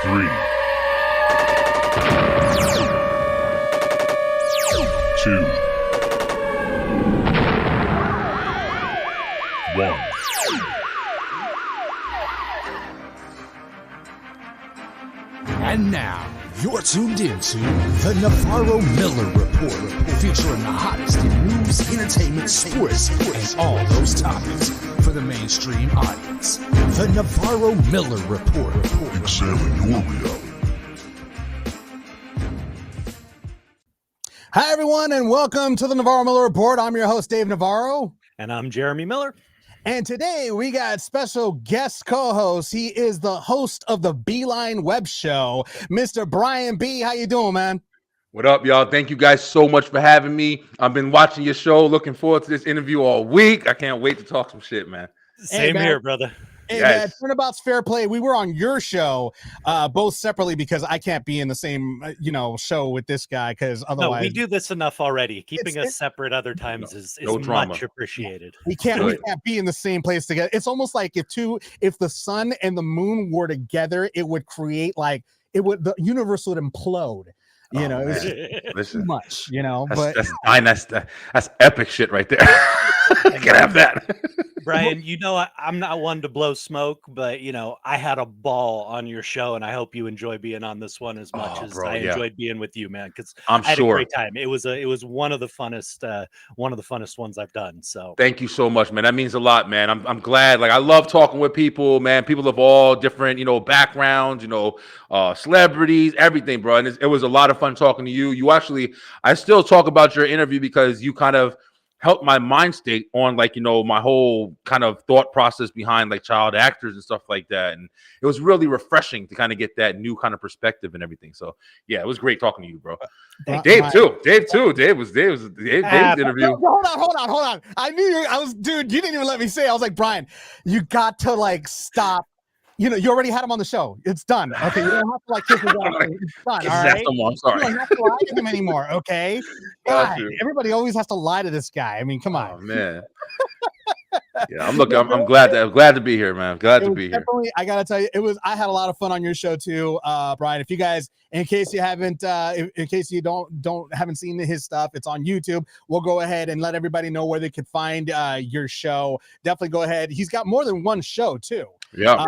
3, 2, 1. And now, you're tuned into the Navarro-Miller Report, featuring the hottest in news, entertainment, sports, and all those topics for the mainstream audience. The Navarro-Miller Report. Examine your reality. Hi, everyone, and welcome to the Navarro-Miller Report. I'm your host, Dave Navarro. And I'm Jeremy Miller. And today we got special guest co-host. He is the host of the Beeline Web Show, Mr. Brian B. How you doing, man? What up, y'all? Thank you guys so much for having me. I've been watching your show, looking forward to this interview all week. I can't wait to talk some shit, man. Same here, brother. Hey, Yes. man, Turnabout's Fair Play. We were on your show, both separately because I can't be in the same, show with this guy because otherwise No, we do this enough already. Keeping us separate other times is no drama. much appreciated. we can't be in the same place together. It's almost like if the sun and the moon were together, it would create the universe would implode. It's too much, That's fine. That's epic shit right there. I can have that. Brian, I'm not one to blow smoke, but I had a ball on your show, and I hope you enjoy being on this one as much as I enjoyed being with you, man. Because I had a great time. It was one of the funnest ones I've done. So thank you so much, man. That means a lot, man. I'm glad. Like, I love talking with people, man. People of all different, backgrounds, celebrities, everything, bro. And it was a lot of fun talking to you. I still talk about your interview because you kind of helped my mind state on my whole kind of thought process behind child actors and stuff like that. And it was really refreshing to kind of get that new kind of perspective and everything. So yeah, it was great talking to you, bro. Dave too. Dave's interview. Hold on. Dude, you didn't even let me say it. I was like, Brian, you got to stop. You already had him on the show. It's done. Okay, you don't have to kiss his ass. It's done. All right. I'm sorry. You don't have to lie to him anymore. Okay. God, everybody always has to lie to this guy. I mean, come on. Oh man. Yeah, I'm glad to be here, man. Glad to be here. I gotta tell you, I had a lot of fun on your show too, Brian. If you guys, in case you haven't, in case you haven't seen his stuff, it's on YouTube. We'll go ahead and let everybody know where they can find your show. Definitely go ahead. He's got more than one show too. Yeah,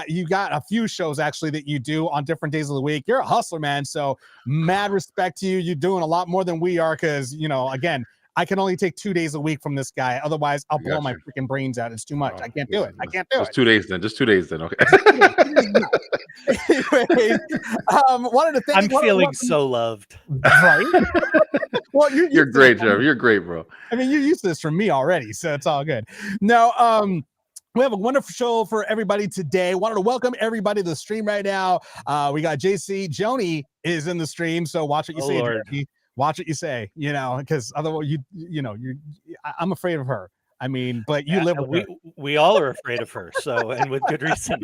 you got a few shows actually that you do on different days of the week. You're a hustler, man. So mad respect to you. You're doing a lot more than we are because again, I can only take 2 days a week from this guy. Otherwise, I'll blow my freaking brains out. It's too much. I can't do it. Just 2 days then. Just 2 days then. Okay. Anyways, wanted to thank. I'm feeling so loved. Right. Well, you're great, Jeff. You're great, bro. I mean, you're used to this from me already, so it's all good. No, we have a wonderful show for everybody today. Wanted to welcome everybody to the stream right now. We got JC. Joni is in the stream, so watch what you say, JC. Watch what you say, because otherwise I'm afraid of her. I mean, but you live with her. We all are afraid of her, so, and with good reason.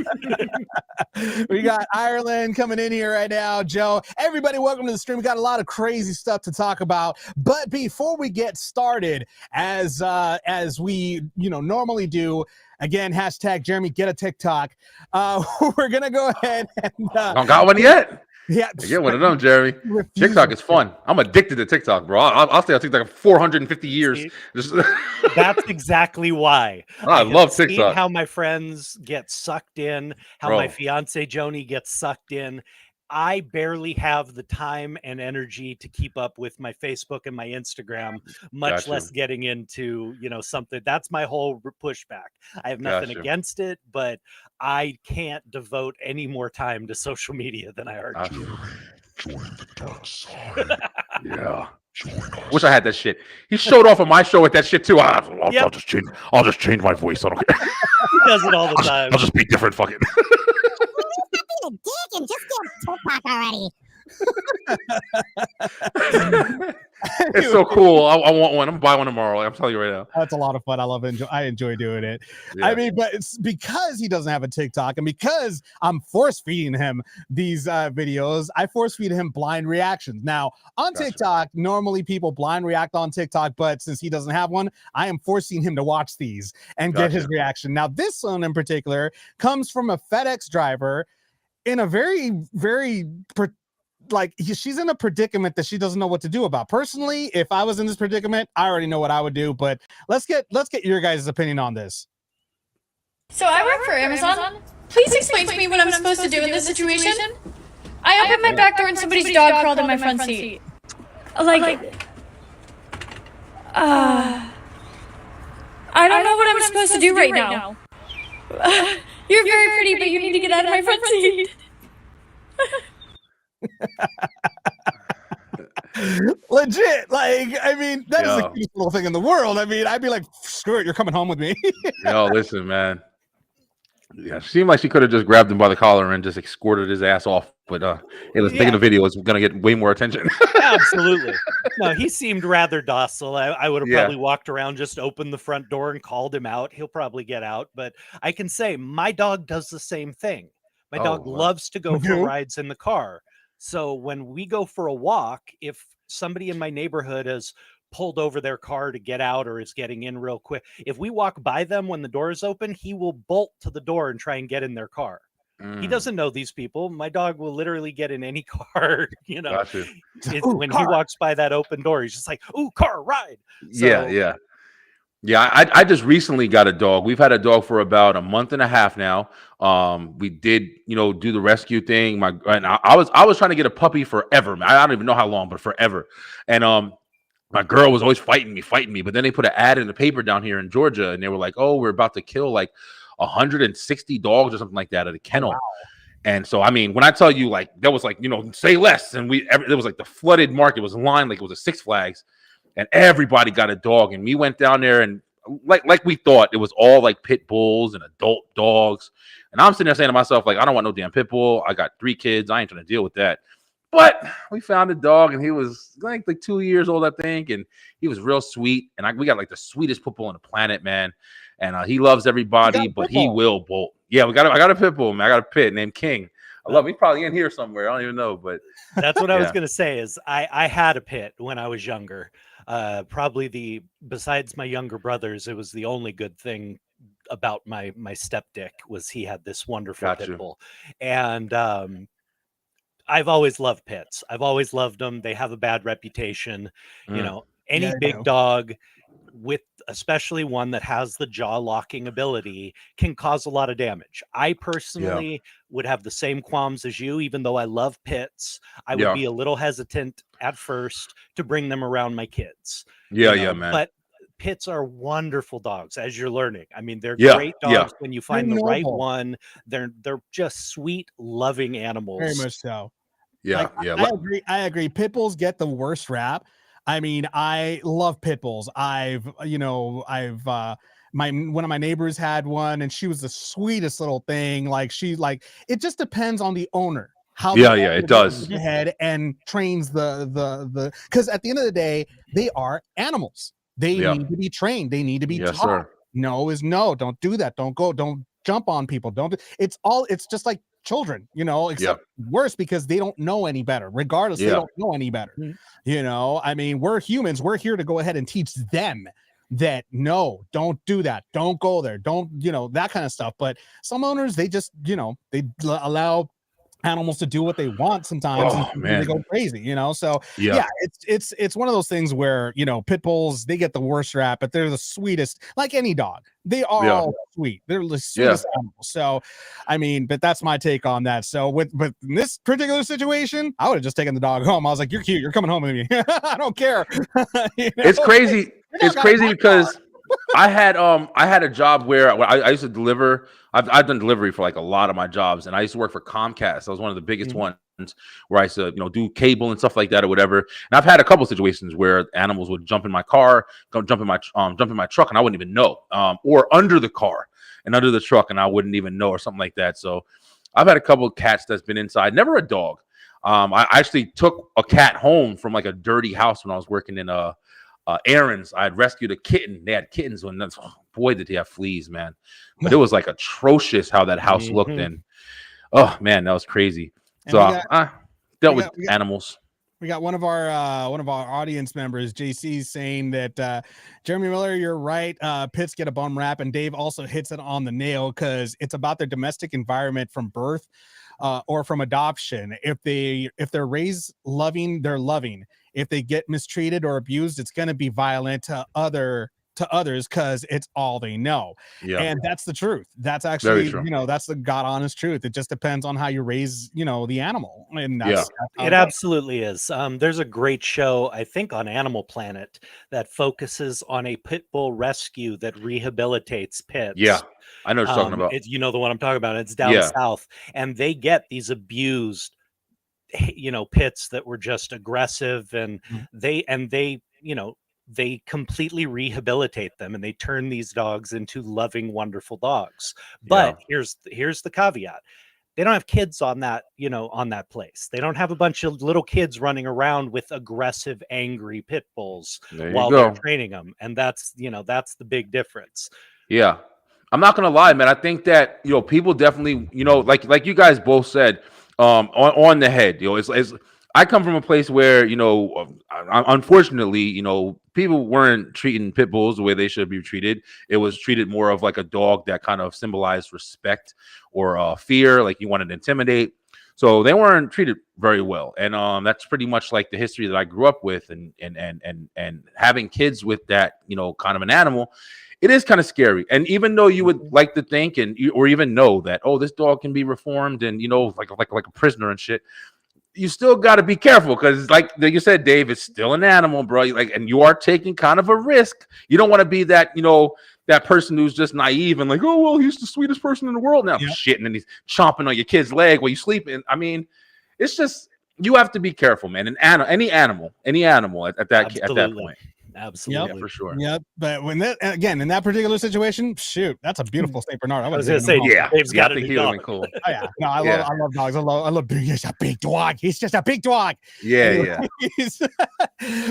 We got Ireland coming in here right now, Joe. Everybody, welcome to the stream. We got a lot of crazy stuff to talk about. But before we get started, as we normally do, again, hashtag Jeremy get a TikTok. We're gonna go ahead and don't got one yet. Yeah, get one of them, Jeremy. TikTok is fun. I'm addicted to TikTok, bro. I'll stay on TikTok for 450 years. That's exactly why. I love TikTok. How my friends get sucked in, how my fiance Joni gets sucked in. I barely have the time and energy to keep up with my Facebook and my Instagram, much less getting into, something. That's my whole pushback. I have nothing against it, but I can't devote any more time to social media than I already do. Join the dark side. Yeah. Wish I had that shit. He showed off on my show with that shit too. I'll just change my voice. I don't care. He does it all the time. I'll just be different. Fuck it. A dick and just get TikTok already. It's so cool. I want one. I'm gonna buy one tomorrow. I'm telling you right now. That's a lot of fun. I love it. I enjoy doing it. Yeah. I mean, but it's because he doesn't have a TikTok and because I'm force feeding him these videos, I force feed him blind reactions. Now on TikTok, normally people blind react on TikTok, but since he doesn't have one, I am forcing him to watch these and get his reaction. Now this one in particular comes from a FedEx driver. in a very, like she's in a predicament that she doesn't know what to do about. Personally, if I was in this predicament, I already know what I would do. But let's get your guys' opinion on this. So I work for Amazon. Please explain to me what I'm supposed to do in this situation. I opened my back door and somebody's dog crawled in my front seat. I don't know what I'm supposed to do right now. You're very pretty, but you need to get out of my front seat. Legit, like, I mean, that is the cutest little thing in the world. I mean, I'd be like, screw it, you're coming home with me. Yo, listen, man. Yeah, it seemed like she could have just grabbed him by the collar and just escorted his ass off. But hey, let's making a video is going to get way more attention. Absolutely. No, he seemed rather docile. I would have probably walked around, just opened the front door and called him out. He'll probably get out. But I can say my dog does the same thing. My dog loves to go for rides in the car. So when we go for a walk, if somebody in my neighborhood has pulled over their car to get out or is getting in real quick, if we walk by them when the door is open, he will bolt to the door and try and get in their car. He doesn't know these people. My dog will literally get in any car, you know. When he walks by that open door, he's just like, "Ooh, car ride." So, yeah. I just recently got a dog. We've had a dog for about a month and a half now. We did, do the rescue thing. I was trying to get a puppy forever. I don't even know how long, but forever. And my girl was always fighting me. But then they put an ad in the paper down here in Georgia, and they were like, "Oh, we're about to kill like 160 dogs or something like that at a kennel." Wow. And so, I mean, when I tell you, like, that was like, say less. And there was like the flooded market was lined like it was a Six Flags, and everybody got a dog. And we went down there, and like we thought, it was all like pit bulls and adult dogs. And I'm sitting there saying to myself, like, I don't want no damn pit bull. I got 3 kids. I ain't trying to deal with that. But we found a dog, and he was like 2 years old, I think, and he was real sweet. And we got like the sweetest pit bull on the planet, man. And he loves everybody, but he will bolt. Yeah, I got a pit bull, man. I got a pit named King. I love him. He's probably in here somewhere. I don't even know, but that's what I was gonna say. Is I had a pit when I was younger. Probably besides my younger brothers, it was the only good thing about my step dick was he had this wonderful pit bull. And I've always loved pits. I've always loved them. They have a bad reputation. Any big dog, with especially one that has the jaw locking ability, can cause a lot of damage. I personally would have the same qualms as you. Even though I love pits, I would be a little hesitant at first to bring them around my kids. Man. But pits are wonderful dogs, as you're learning. I mean, they're great dogs when you find the right one. They're just sweet, loving animals. Very much so. I agree. Pit bulls get the worst rap. I mean, I love pit bulls. One of my neighbors had one, and she was the sweetest little thing. Like it just depends on the owner. How it does. Ahead and trains the because at the end of the day, they are animals. They need to be trained. They need to be taught. Sir. No is no. Don't do that. Don't jump on people. It's just like children, except worse because they don't know any better. Regardless, they don't know any better. I mean, we're humans. We're here to go ahead and teach them that no, don't do that. Don't go there. Don't, that kind of stuff. But some owners, they just, they allow animals to do what they want sometimes. And they go crazy, so it's one of those things where pit bulls, they get the worst rap, but they're the sweetest, like any dog. They are all sweet. They're the sweetest animals. So I mean, but that's my take on that. So with in this particular situation, I would have just taken the dog home. I was like, you're cute, you're coming home with me. I don't care. It's crazy. It's crazy because I had a job where I used to deliver. I've done delivery for like a lot of my jobs, and I used to work for Comcast. I was one of the biggest ones where I used to do cable and stuff like that or whatever. And I've had a couple situations where animals would jump in my car, jump in my truck, and I wouldn't even know, or under the car and under the truck, and I wouldn't even know, or something like that. So I've had a couple of cats that's been inside, never a dog. I actually took a cat home from like a dirty house when I was working in errands. I had rescued a kitten. They had kittens when boy did they have fleas, man. But it was like atrocious how that house looked, and oh man, that was crazy. So I dealt with animals. We got one of our audience members, JC, saying that Jeremy Miller, you're right. Pits get a bum rap, and Dave also hits it on the nail because it's about their domestic environment from birth or from adoption. If they're raised loving, they're loving. If they get mistreated or abused, it's going to be violent to others because it's all they know. Yeah. And that's the truth. That's actually, true. that's the God honest truth. It just depends on how you raise, the animal. And that's it absolutely is. There's a great show, I think, on Animal Planet that focuses on a pit bull rescue that rehabilitates pits. Yeah. I know what you're talking about. It's, the one I'm talking about. It's down south, and they get these abused, pits that were just aggressive, and they completely rehabilitate them, and they turn these dogs into loving, wonderful dogs. But here's the caveat. They don't have kids on that, on that place. They don't have a bunch of little kids running around with aggressive, angry pit bulls while they're training them. And that's the big difference. Yeah. I'm not going to lie, man. I think that, people definitely, like you guys both said, on the head, it's I come from a place where, unfortunately, people weren't treating pit bulls the way they should be treated. It was treated more of like a dog that kind of symbolized respect or fear, like you wanted to intimidate. So they weren't treated very well. And that's pretty much like the history that I grew up with, and having kids with that, kind of an animal. It is kind of scary. And even though you would like to think or even know that, oh, this dog can be reformed and, like a prisoner and shit, you still got to be careful because, like you said, Dave, it's still an animal, bro. And you are taking kind of a risk. You don't want to be that, that person who's just naive and like, oh, well, he's the sweetest person in the world now. Shit, and then he's chomping on your kid's leg while you sleep. And I mean, it's just, you have to be careful, man. Any animal at that point. Absolutely. Yeah, for sure. Yep. But when in that particular situation, shoot, that's a beautiful St. Bernard. I was going to say, Dave's got a dog. Cool. Oh, yeah. No, I love dogs. I love he's a big dog. He's just a big dog. Yeah.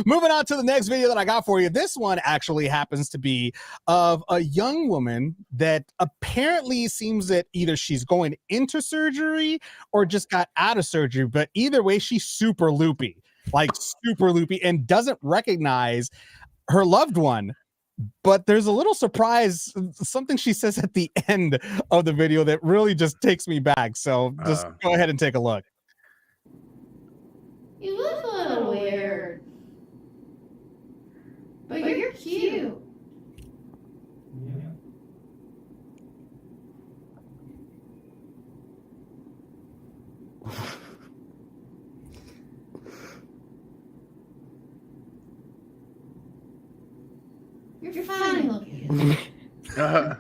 Moving on to the next video that I got for you. This one actually happens to be of a young woman that apparently seems that either she's going into surgery or just got out of surgery. But either way, she's super loopy. And doesn't recognize her loved one. But there's a little surprise, something she says at the end of the video that really just takes me back. So just go ahead and take a look. You look a little weird, but you're cute. You're funny looking. I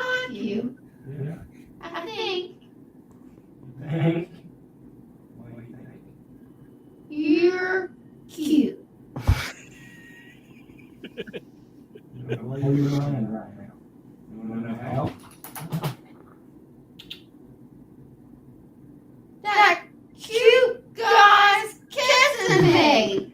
like you. I think. You're cute. Where are you running right now? You want to know how? That cute guy's kissing me.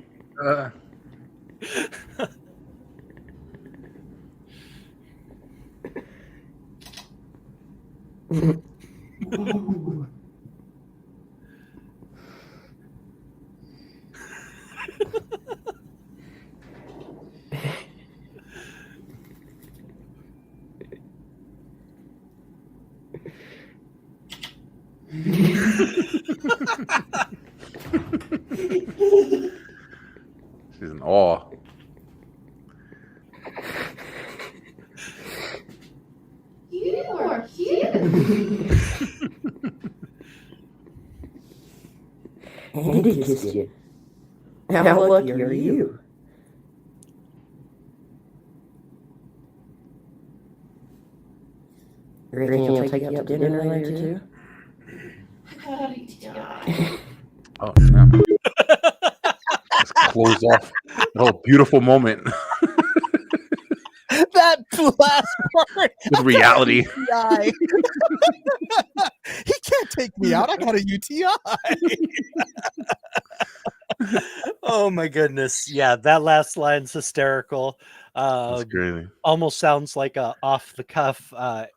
She's in awe. You are cute. Andy kissed you. How lucky are you? You reckon he'll take you out to dinner later too? Oh, yeah. Let's close off the whole beautiful moment. That last part. With reality. He can't take me out. I got a UTI. Oh my goodness. Yeah, that last line's hysterical. That's crazy. Almost sounds like a off the cuff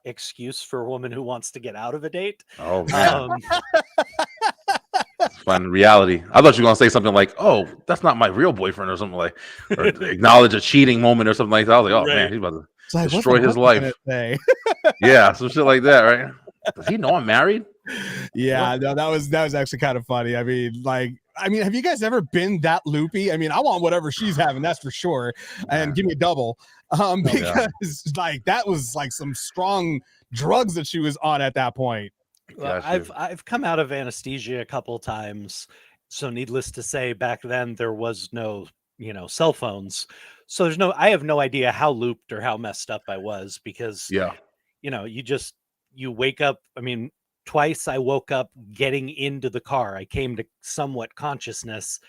excuse for a woman who wants to get out of a date. Oh man. Fun reality. I thought you were gonna say something like, "Oh, that's not my real boyfriend," or something like, or acknowledge a cheating moment or something like that. I was like, "Oh man, he's about to destroy his life." Yeah, some shit like that, right? Does he know I'm married? Yeah, no, that was actually kind of funny. I mean, have you guys ever been that loopy? I mean, I want whatever she's having, that's for sure, and give me a double, because like that was like some strong drugs that she was on at that point. Well, I've come out of anesthesia a couple times, so needless to say, back then there was no cell phones, so I have no idea how looped or how messed up I was, because you wake up. I mean, twice I woke up getting into the car. I came to somewhat consciousness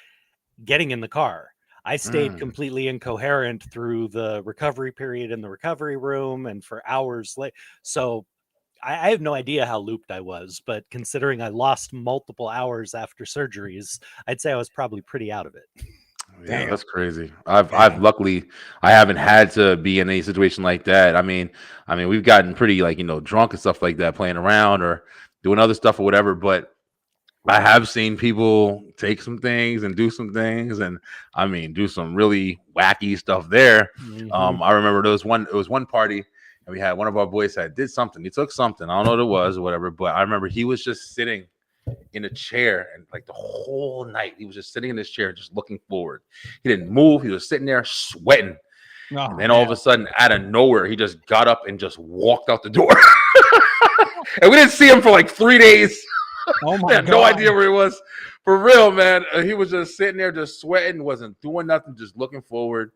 getting in the car. I stayed completely incoherent through the recovery period in the recovery room and for hours late. So I have no idea how looped I was, but considering I lost multiple hours after surgeries, I'd say I was probably pretty out of it. Yeah, that's crazy. I've luckily I haven't had to be in a situation like that. I mean, we've gotten pretty drunk and stuff like that, playing around or doing other stuff or whatever. But I have seen people take some things and do some things, and I mean, do some really wacky stuff there. I remember there was one party, and we had one of our boys that did something. He took something. I don't know what it was or whatever, but I remember he was just sitting in a chair, and like the whole night he was just sitting in this chair just looking forward. He didn't move. He was sitting there sweating. And then all of a sudden, out of nowhere, he just got up and just walked out the door. And we didn't see him for like 3 days. Oh my I had God. no idea where he was. For real, man. He was just sitting there just sweating, wasn't doing nothing, just looking forward.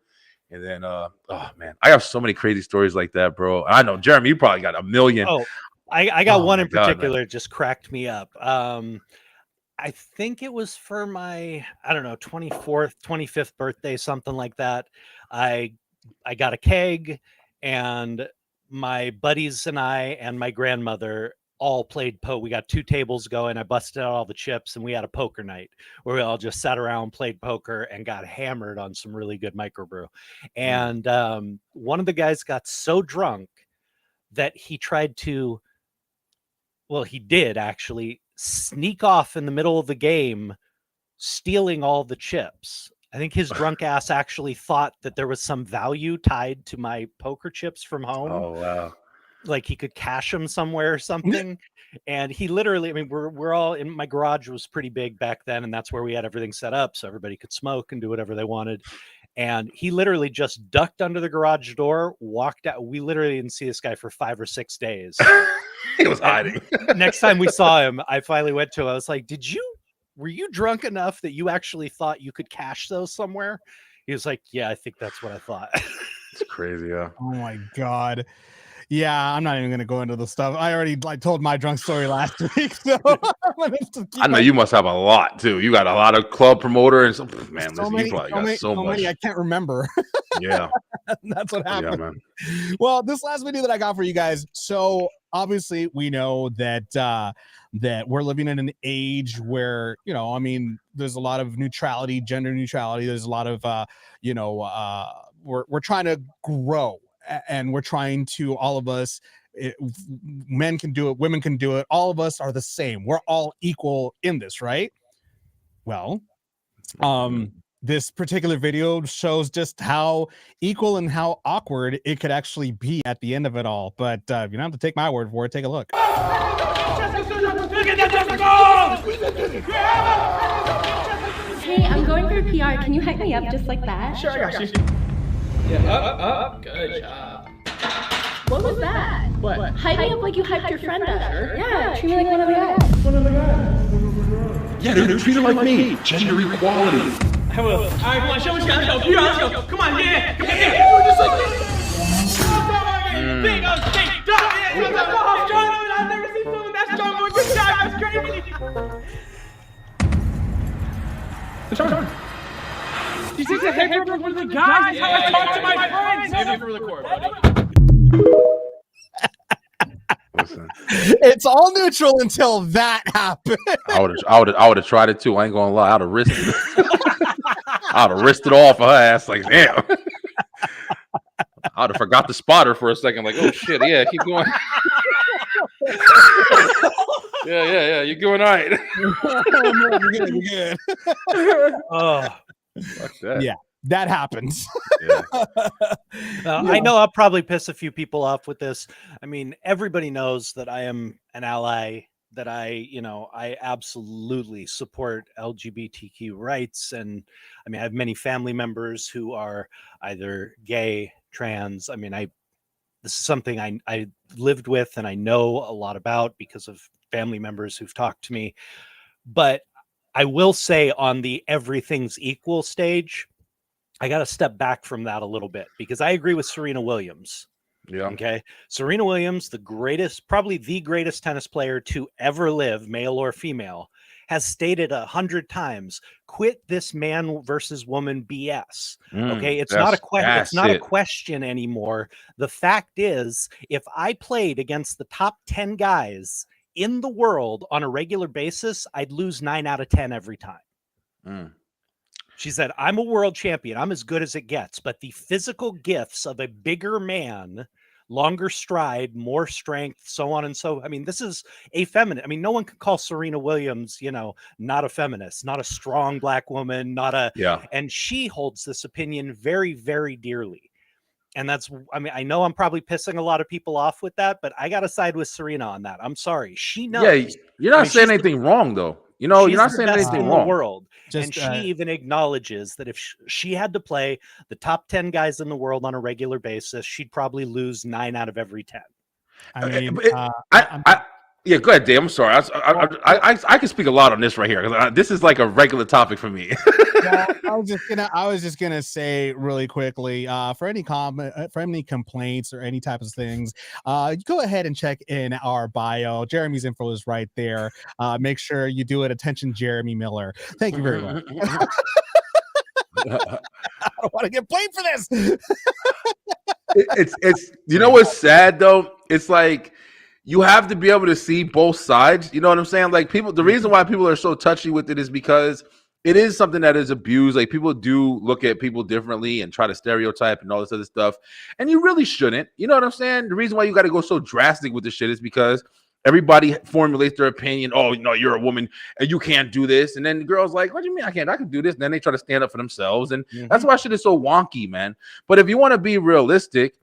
And then oh man, I have so many crazy stories like that, bro. I know, Jeremy, you probably got a million. I got one in particular that just cracked me up. I think it was for my, 24th, 25th birthday, something like that. I got a keg, and my buddies and I and my grandmother all played poker. We got 2 tables going. I busted out all the chips, and we had a poker night where we all just sat around, played poker, and got hammered on some really good microbrew. And one of the guys got so drunk that he tried to, he did actually sneak off in the middle of the game, stealing all the chips. I think his drunk ass actually thought that there was some value tied to my poker chips from home. Oh, wow. Like he could cash them somewhere or something. And he literally, we're all in, my garage was pretty big back then, and that's where we had everything set up so everybody could smoke and do whatever they wanted. And he literally just ducked under the garage door, walked out. We literally didn't see this guy for 5 or 6 days. He was hiding. Next time we saw him, I finally went to him. I was like, were you drunk enough that you actually thought you could cash those somewhere? He was like, yeah, I think that's what I thought. It's crazy, yeah. Oh my God. Yeah, I'm not even going to go into the stuff. I already told my drunk story last week. So I know you must have a lot too. You got a lot of club promoter and some man. So listen, many, you probably got so much. many I can't remember. Yeah, that's what happened. Yeah, man. Well, this last video that I got for you guys. So obviously, we know that that we're living in an age where there's a lot of neutrality, gender neutrality. There's a lot of we're trying to grow. And we're trying to, all of us, men can do it, women can do it. All of us are the same. We're all equal in this, right? Well, this particular video shows just how equal and how awkward it could actually be at the end of it all. But you don't have to take my word for it. Take a look. Hey, I'm going for PR. Can you hype me up just like that? Sure, I got you. Yeah, up. Good job. What was that? What? Hype me up like you hyped your friend up. Sure. Yeah, treat me like one of the guys. Yeah, dude, treat her like me. Gender equality. I will. All right, come on, show us how to go. PR, let's go. Come on, yeah. We're just like this. Big, I've never seen someone that strong. Good job, that's crazy. Turn. She takes a head from one of the guys. How I talk to my friends. Give me for the court, buddy. Listen, it's all neutral until that happened. I would have tried it too. I ain't gonna lie. I'd have risked it. I'd have risked it all for her ass. Like, damn. I'd have forgot the spotter for a second. Like, oh shit, yeah, keep going. yeah. You're doing all right. You're good. Oh, fuck that. Yeah, that happens. Yeah. I know I'll probably piss a few people off with this. I mean, everybody knows that I am an ally, that I absolutely support LGBTQ rights. And I mean, I have many family members who are either gay, trans. I mean, this is something I lived with and I know a lot about because of family members who've talked to me. But I will say, on the everything's equal stage, I got to step back from that a little bit, because I agree with Serena Williams. Yeah. Okay. Serena Williams, probably the greatest tennis player to ever live, male or female, has stated 100 times, quit this man versus woman BS. Okay. It's not a question anymore. The fact is, if I played against the top 10 guys in the world on a regular basis, I'd lose 9 out of 10 every time. She said, I'm a world champion. I'm as good as it gets. But the physical gifts of a bigger man, longer stride, more strength, so on and so. I mean, this is a feminine. I mean, no one can call Serena Williams, not a feminist, not a strong black woman, and she holds this opinion very, very dearly. And I know I'm probably pissing a lot of people off with that, but I got to side with Serena on that. I'm sorry. She knows. Yeah, you're not saying anything wrong, though. You're not saying anything wrong. In the world. And she even acknowledges that if she had to play the top 10 guys in the world on a regular basis, she'd probably lose 9 out of every 10. I mean, yeah, go ahead, Dave. I'm sorry. I can speak a lot on this right here, because this is like a regular topic for me. Well, I was just gonna say really quickly, for any complaints or any type of things, go ahead and check in our bio. Jeremy's info is right there. Make sure you do it. Attention, Jeremy Miller. Thank you very much. I don't want to get blamed for this. It's what's sad though? It's like, you have to be able to see both sides. You know what I'm saying? Like, the reason why people are so touchy with it is because it is something that is abused. Like, people do look at people differently and try to stereotype and all this other stuff. And you really shouldn't. You know what I'm saying? The reason why you got to go so drastic with this shit is because everybody formulates their opinion. Oh, you're a woman and you can't do this. And then the girl's like, what do you mean I can't? I can do this. And then they try to stand up for themselves. And that's why shit is so wonky, man. But if you want to be realistic,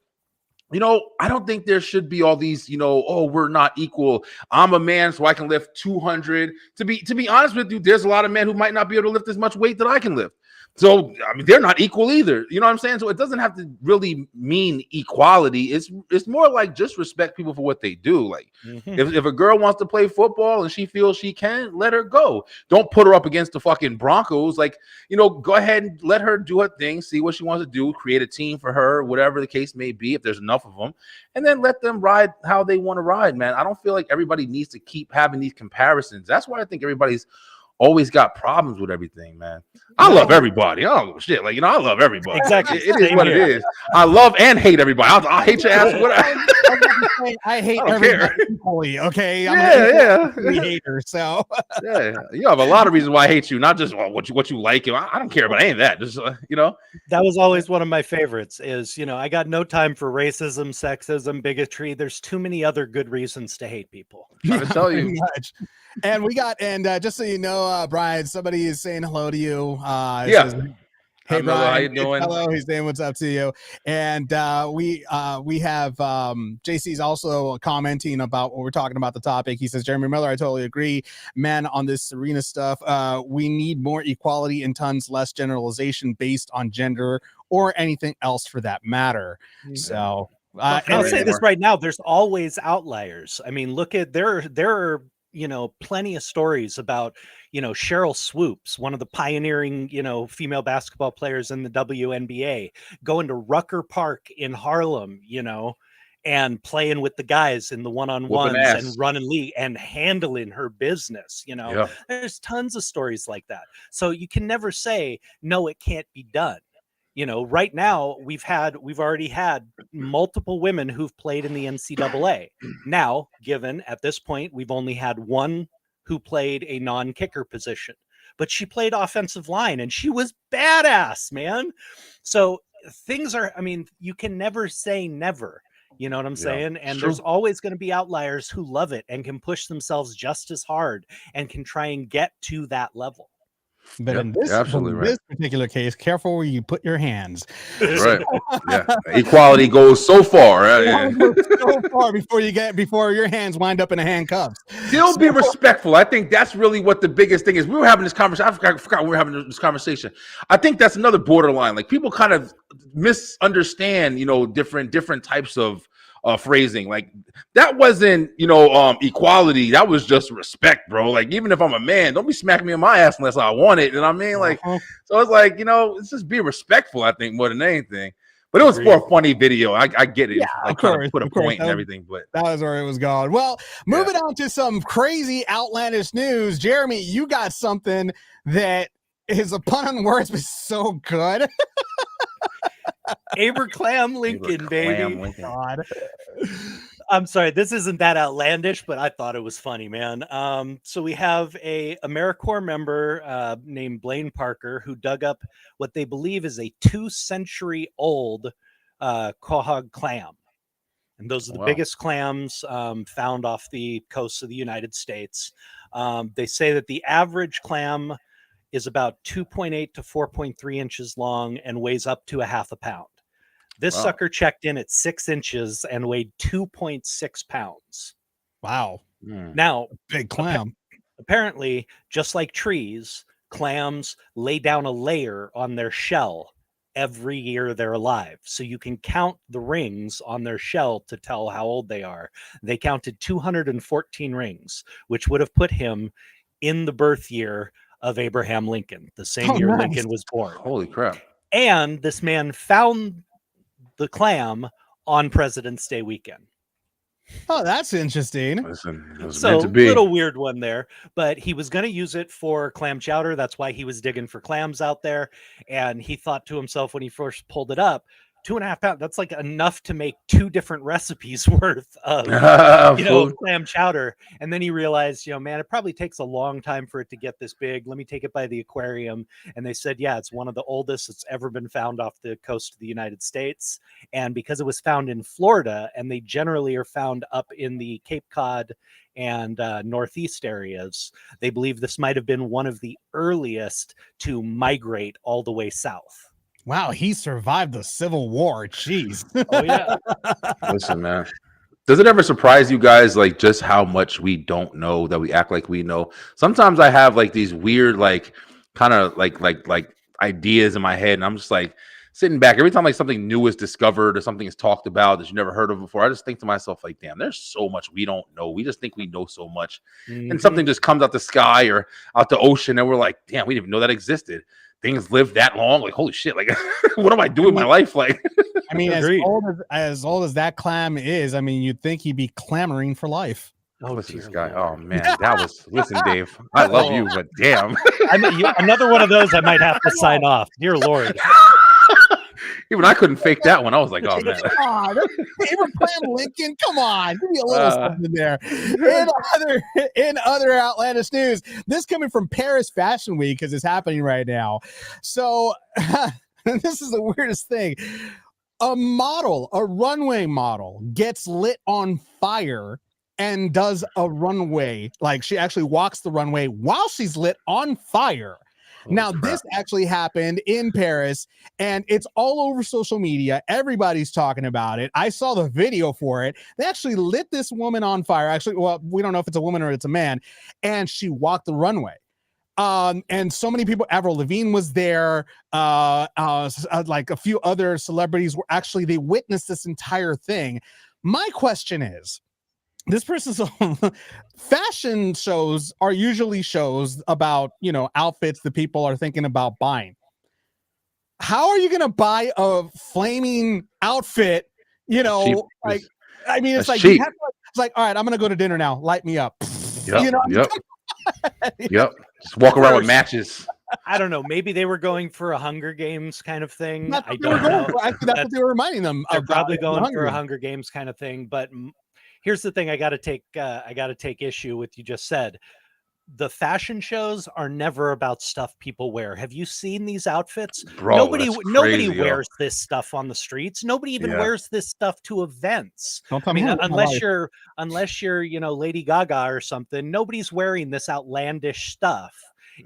I don't think there should be all these, we're not equal. I'm a man, so I can lift 200. To be honest with you, there's a lot of men who might not be able to lift as much weight that I can lift. So, I mean, they're not equal either. You know what I'm saying? So it doesn't have to really mean equality. It's more like just respect people for what they do. Like, if a girl wants to play football and she feels she can, let her go. Don't put her up against the fucking Broncos. Like, go ahead and let her do her thing, see what she wants to do, create a team for her, whatever the case may be, if there's enough of them, and then let them ride how they want to ride, man. I don't feel like everybody needs to keep having these comparisons. That's why I think everybody's always got problems with everything, man. I love everybody. I don't give a shit. Like, I love everybody. Exactly. It is what it is. I love and hate everybody. I'll hate your ass. I hate everybody equally, okay? I'm a hater, so. Yeah, you have a lot of reasons why I hate you, not just what you like. I don't care about any of that. Just, That was always one of my favorites is, I got no time for racism, sexism, bigotry. There's too many other good reasons to hate people. I can tell you. And just so you know, Brian, somebody is saying hello to you. Says, hey, Brian, how you doing? Hello, he's saying what's up to you. And we have JC's also commenting about what we're talking about the topic. He says, Jeremy Miller, I totally agree. Man, on this Serena stuff, we need more equality and tons less generalization based on gender or anything else for that matter. So I'll say this right now. There's always outliers. I mean, look at there are plenty of stories about, Cheryl Swoops, one of the pioneering, female basketball players in the WNBA, going to Rucker Park in Harlem, and playing with the guys in the one-on-ones and running league and handling her business. There's tons of stories like that. So you can never say, no, it can't be done. Right now we've already had multiple women who've played in the NCAA. Now, given at this point, we've only had one who played a non-kicker position. but she played offensive line and she was badass, man. So things are, I mean, you can never say never. You know what I'm saying? And there's always going to be outliers who love it and can push themselves just as hard and can try and get to that level. But in this particular case, careful where you put your hands. Right. Yeah. Equality goes so far. Right? So far before your hands wind up in a handcuffs. Still be respectful. I think that's really what the biggest thing is. We were having this conversation. I forgot we were having this conversation. I think that's another borderline. Like people kind of misunderstand, you know, different types of phrasing. Like that wasn't, you know, equality. That was just respect, bro. Like even if I'm a man, don't be smacking me in my ass unless I want it. And I mean, like, so it's like, you know, it's just be respectful. I think more than anything. But it was for a funny video. I get it. Yeah, like trying to put a point and everything. But that was where it was going. Well, moving on to some crazy, outlandish news. Jeremy, you got something that is a pun on words, but so good. Abraham Lincoln, baby. God. I'm sorry, this isn't that outlandish, but I thought it was funny, man. So we have a AmeriCorps member named Blaine Parker who dug up what they believe is a 2-century-old quahog clam. And those are the biggest clams found off the coast of the United States. They say that the average clam is about 2.8 to 4.3 inches long and weighs up to a half a pound. This sucker checked in at 6 inches and weighed 2.6 pounds. Wow. Now, big clam. Apparently, just like trees, clams lay down a layer on their shell every year they're alive. So you can count the rings on their shell to tell how old they are. They counted 214 rings, which would have put him in the birth year of Abraham Lincoln, the same year Lincoln was born. Holy crap. And this man found the clam on President's Day weekend. Oh, that's interesting. Listen, it was So meant to be. little weird one there, but he was going to use it for clam chowder. That's why he was digging for clams out there. And he thought to himself when he first pulled it up, 2.5 pounds, that's like enough to make 2 different recipes worth of clam chowder. And then he realized, man, it probably takes a long time for it to get this big. Let me take it by the aquarium. And they said, yeah, it's one of the oldest that's ever been found off the coast of the United States. And because it was found in Florida, and they generally are found up in the Cape Cod and Northeast areas, they believe this might have been one of the earliest to migrate all the way south. Wow, he survived the Civil War. Jeez. Oh, yeah. Listen, man. Does it ever surprise you guys, like, just how much we don't know that we act like we know? Sometimes I have, like, these weird, like, kind of, like ideas in my head, and I'm just, like, sitting back. Every time, like, something new is discovered or something is talked about that you never heard of before, I just think to myself, like, damn, there's so much we don't know. We just think we know so much. And something just comes out the sky or out the ocean, and we're like, damn, we didn't even know that existed. Things live that long, like holy shit, like what am I doing in my life? Like I mean, as old as that clam is, I mean, you'd think he'd be clamoring for life. Oh, listen, this guy. Oh man, that was listen, Dave. I love you, but damn. Another one of those I might have to sign off. Dear Lord. Even I couldn't fake that one. I was like, oh man. Abraham Lincoln, come on, give me a little something there. In other outlandish news, this coming from Paris Fashion Week because it's happening right now. So this is the weirdest thing. A runway model gets lit on fire and does a runway. Like she actually walks the runway while she's lit on fire. Now, this actually happened in Paris, and it's all over social media. Everybody's talking about it. I saw the video for it. They actually lit this woman on fire. Actually, well, we don't know if it's a woman or it's a man, and she walked the runway. And so many people, Avril Lavigne was there, like a few other celebrities were actually, they witnessed this entire thing. My question is, this person's fashion shows are usually shows about, outfits that people are thinking about buying. How are you going to buy a flaming outfit? Like, I mean, it's like, it's like, all right, I'm going to go to dinner now. Light me up. Yep. Yep. Just walk around with matches. I don't know. Maybe they were going for a Hunger Games kind of thing. I don't know. Actually, that's what they were reminding them. They're probably going for a Hunger Games kind of thing, but here's the thing I got to take issue with you just said. the fashion shows are never about stuff people wear. Have you seen these outfits? Bro, Nobody that's crazy, wears this stuff on the streets. Nobody even Yeah. wears this stuff to events. Don't tell I mean, me unless you're, Lady Gaga or something, nobody's wearing this outlandish stuff.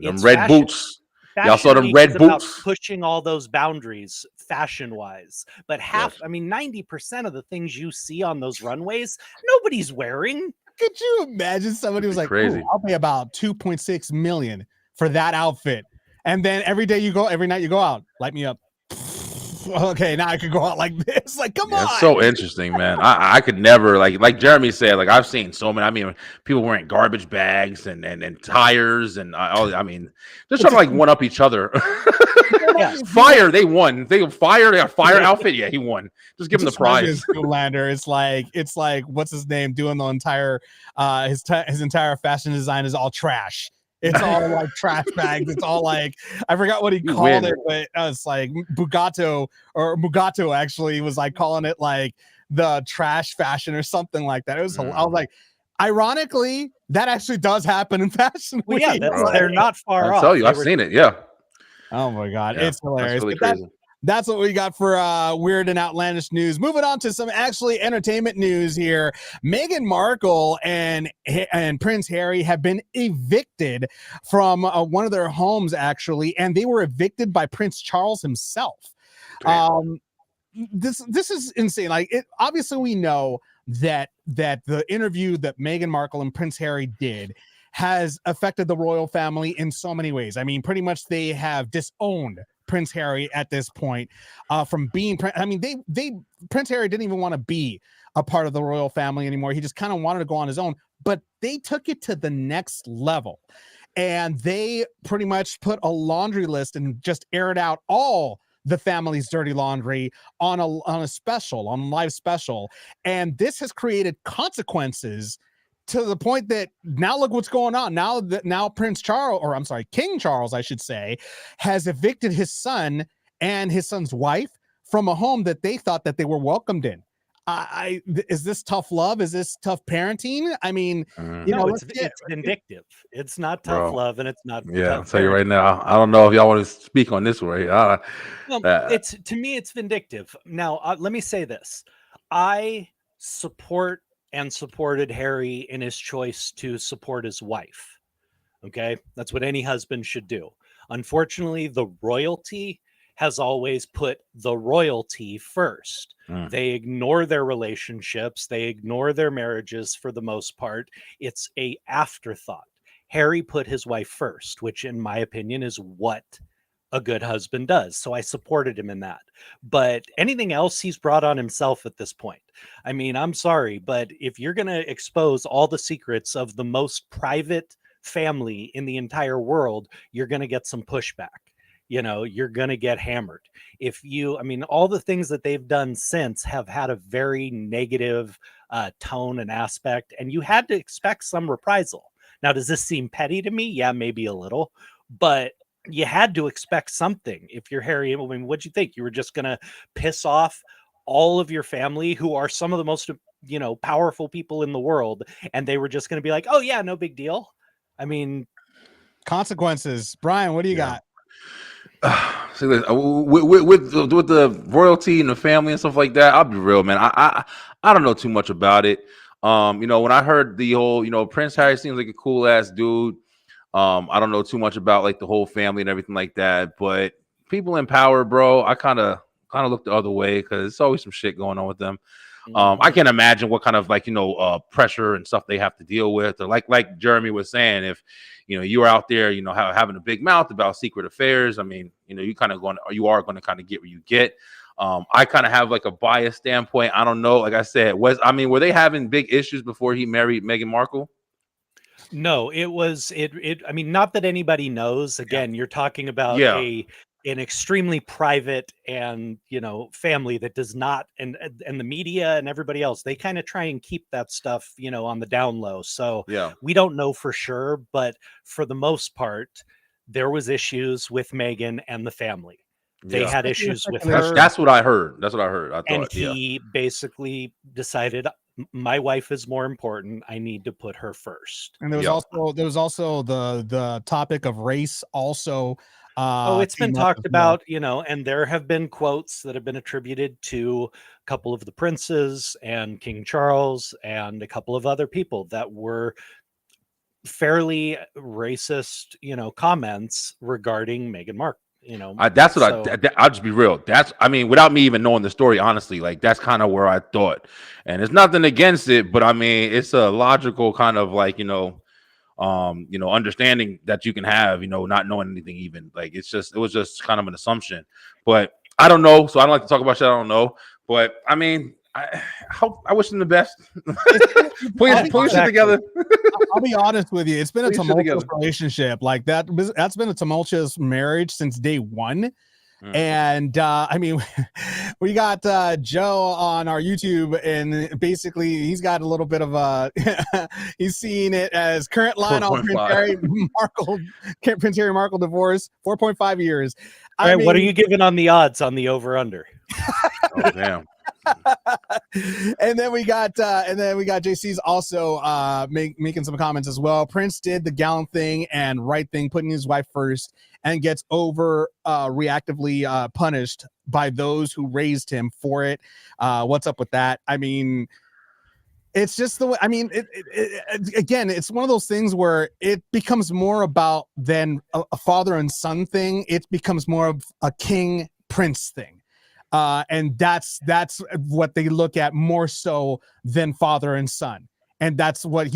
Them It's red boots. Y'all saw them Week red is about boots? pushing all those boundaries fashion wise. But 90% of the things you see on those runways, nobody's wearing. Could you imagine somebody was like, crazy. "Ooh, I'll pay about 2.6 million for that outfit," and then every night you go out, light me up. Okay, now I could go out like this. Like, come on. It's so interesting, man. I could never like Jeremy said. Like I've seen so many. I mean, people wearing garbage bags and tires and all. I mean, just trying to like one up each other. Yeah. Fire, they won. They got fire outfit. Yeah, he won. Just give him the prize. Lander. It's like what's his name doing the entire his entire fashion design is all trash. It's all like trash bags. It's all like, I forgot what he called it, but it's like Mugato actually was like calling it like the trash fashion or something like that. It was, I was like, ironically, that actually does happen in fashion. Well, yeah, they're not far off. I tell you, I've seen it. Yeah. Oh my God. Yeah, it's hilarious. That's really crazy. That's what we got for weird and outlandish news. Moving on to some actually entertainment news here. Meghan Markle and Prince Harry have been evicted from one of their homes, actually, and they were evicted by Prince Charles himself. This is insane. Like, obviously we know that the interview that Meghan Markle and Prince Harry did has affected the royal family in so many ways. I mean, pretty much they have disowned Prince Harry at this point from being Prince Harry didn't even want to be a part of the royal family anymore. He just kind of wanted to go on his own, but they took it to the next level and they pretty much put a laundry list and just aired out all the family's dirty laundry on a live special. And this has created consequences to the point that now look what's going on. Now Prince Charles, or I'm sorry, King Charles, I should say, has evicted his son and his son's wife from a home that they thought that they were welcomed in. Is this tough love? Is this tough parenting? I mean, it's vindictive. It's not tough love, and it's not. Yeah, I'll tell you right now. I don't know if y'all want to speak on this way. To me, it's vindictive. Now, let me say this: I support and supported Harry in his choice to support his wife. Okay, that's what any husband should do. Unfortunately, the royalty has always put the royalty first. They ignore their relationships. They ignore their marriages for the most part. It's a afterthought. Harry put his wife first, which in my opinion is what a good husband does. So I supported him in that. But anything else he's brought on himself at this point. I mean, I'm sorry, but if you're going to expose all the secrets of the most private family in the entire world, you're going to get some pushback. You're going to get hammered. All the things that they've done since have had a very negative tone and aspect, and you had to expect some reprisal. Now, does this seem petty to me? Yeah, maybe a little, but you had to expect something. If you're Harry, what'd you think? You were just going to piss off all of your family, who are some of the most, powerful people in the world, and they were just going to be like, oh yeah, no big deal. I mean, consequences. Brian, what do you got? See, with the royalty and the family and stuff like that, I'll be real, man. I don't know too much about it. When I heard the whole, Prince Harry seems like a cool ass dude. I don't know too much about like the whole family and everything like that, but people in power, bro, I kind of look the other way because there's always some shit going on with them. I can't imagine what kind of pressure and stuff they have to deal with, or like Jeremy was saying, if you are out there, having a big mouth about secret affairs. I mean, you are going to kind of get what you get. I kind of have like a biased standpoint. I don't know. Like I said, were they having big issues before he married Meghan Markle? No, it was not that anybody knows. Again, you're talking about an extremely private and family that does not, and the media and everybody else, they kind of try and keep that stuff on the down low. So we don't know for sure, but for the most part, there was issues with Meghan and the family. They had issues with her. That's what I heard. I thought, and he basically decided, my wife is more important. I need to put her first. And there was also the topic of race also. It's been talked about, and there have been quotes that have been attributed to a couple of the princes and King Charles and a couple of other people that were fairly racist, comments regarding Meghan Markle. That's what I'll just be real. I mean, without me even knowing the story, honestly, like that's kind of where I thought, and it's nothing against it, but I mean, it's a logical kind of like, understanding that you can have, not knowing anything, even like it was just kind of an assumption, but I don't know. So I don't like to talk about shit I don't know, but I mean, I wish them the best. Please shit together. I'll be honest with you. It's been a tumultuous relationship. Like that's been a tumultuous marriage since day one. And I mean, we got Joe on our YouTube, and basically he's got a little bit of a he's seeing it as current line on Prince Harry Markle divorce, 4.5 years. All right, what are you giving on the odds on the over under? Oh damn. and then we got JC's also making some comments as well. Prince did the gallant thing and right thing, putting his wife first, and gets reactively punished by those who raised him for it. What's up with that? I mean, it's just the way. I mean, again, it's one of those things where it becomes more about than a father and son thing. It becomes more of a king prince thing. And that's what they look at more so than father and son. And that's what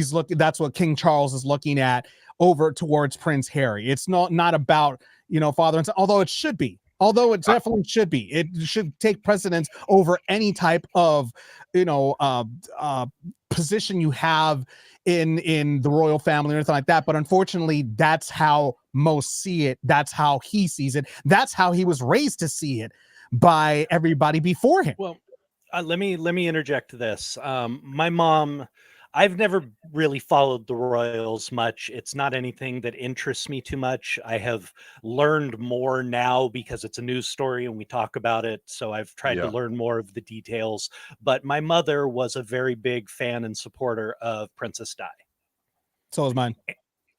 King Charles is looking at over towards Prince Harry. It's not about, father and son, although it should be. Although it definitely should be. It should take precedence over any type of, position you have in the royal family or anything like that. But unfortunately, that's how most see it. That's how he sees it. That's how he was raised to see it by everybody before him. Well, let me interject this. My mom, I've never really followed the royals much. It's not anything that interests me too much. I have learned more now because it's a news story and we talk about it. So I've tried to learn more of the details. But my mother was a very big fan and supporter of Princess Di. So was mine.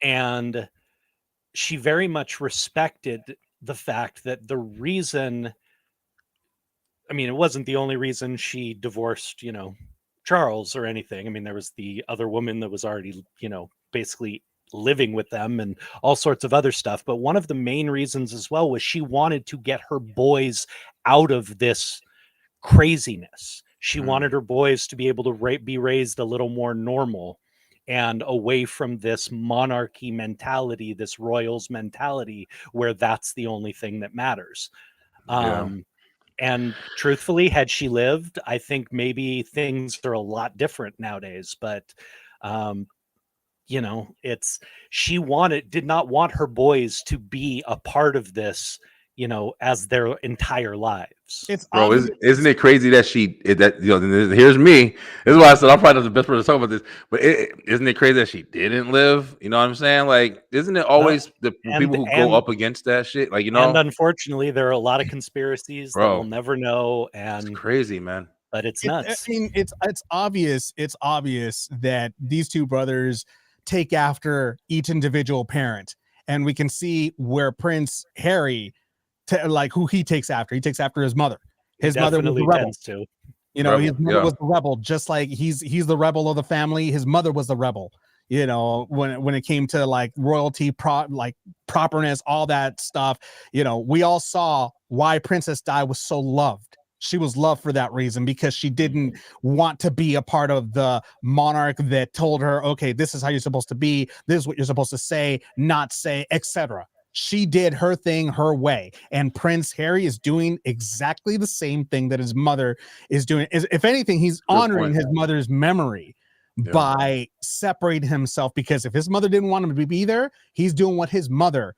And she very much respected the fact that the reason, I mean, it wasn't the only reason she divorced, Charles or anything. I mean, there was the other woman that was already, basically living with them and all sorts of other stuff. But one of the main reasons as well was she wanted to get her boys out of this craziness. She wanted her boys to be able to be raised a little more normal and away from this monarchy mentality, this royals mentality, where that's the only thing that matters. And truthfully, had she lived, I think maybe things are a lot different nowadays. But, she did not want her boys to be a part of this, as their entire lives. Isn't it crazy that here's me. This is why I said I'm probably not the best person to talk about this, but isn't it crazy that she didn't live? You know what I'm saying? Like, isn't it always the people who go up against that shit? Like, And unfortunately, there are a lot of conspiracies that we'll never know. And it's crazy, man. But it's nuts. I mean, it's obvious. It's obvious that these two brothers take after each individual parent, and we can see where Prince Harry, who he takes after. He takes after his mother. His mother was the rebel. His mother was the rebel, just like he's the rebel of the family. His mother was the rebel. When it came to like royalty, properness, all that stuff. We all saw why Princess Di was so loved. She was loved for that reason, because she didn't want to be a part of the monarch that told her, okay, this is how you're supposed to be. This is what you're supposed to say, not say, etc. She did her thing her way, and Prince Harry is doing exactly the same thing that his mother is doing. If anything, he's honoring his mother's memory by separating himself, because if his mother didn't want him to be there, he's doing what his mother,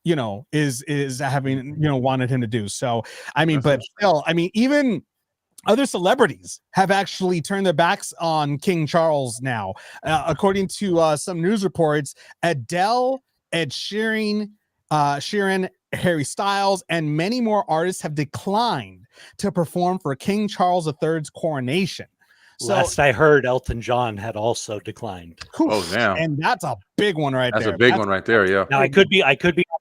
is having, wanted him to do. So, I mean, but still, I mean, even other celebrities have actually turned their backs on King Charles now. According to some news reports, Adele, Ed Sheeran, Harry Styles, and many more artists have declined to perform for King Charles III's coronation. So, last I heard, Elton John had also declined. Oh, damn. And that's a big one right there. That's a big one right there. Yeah. Now I could be off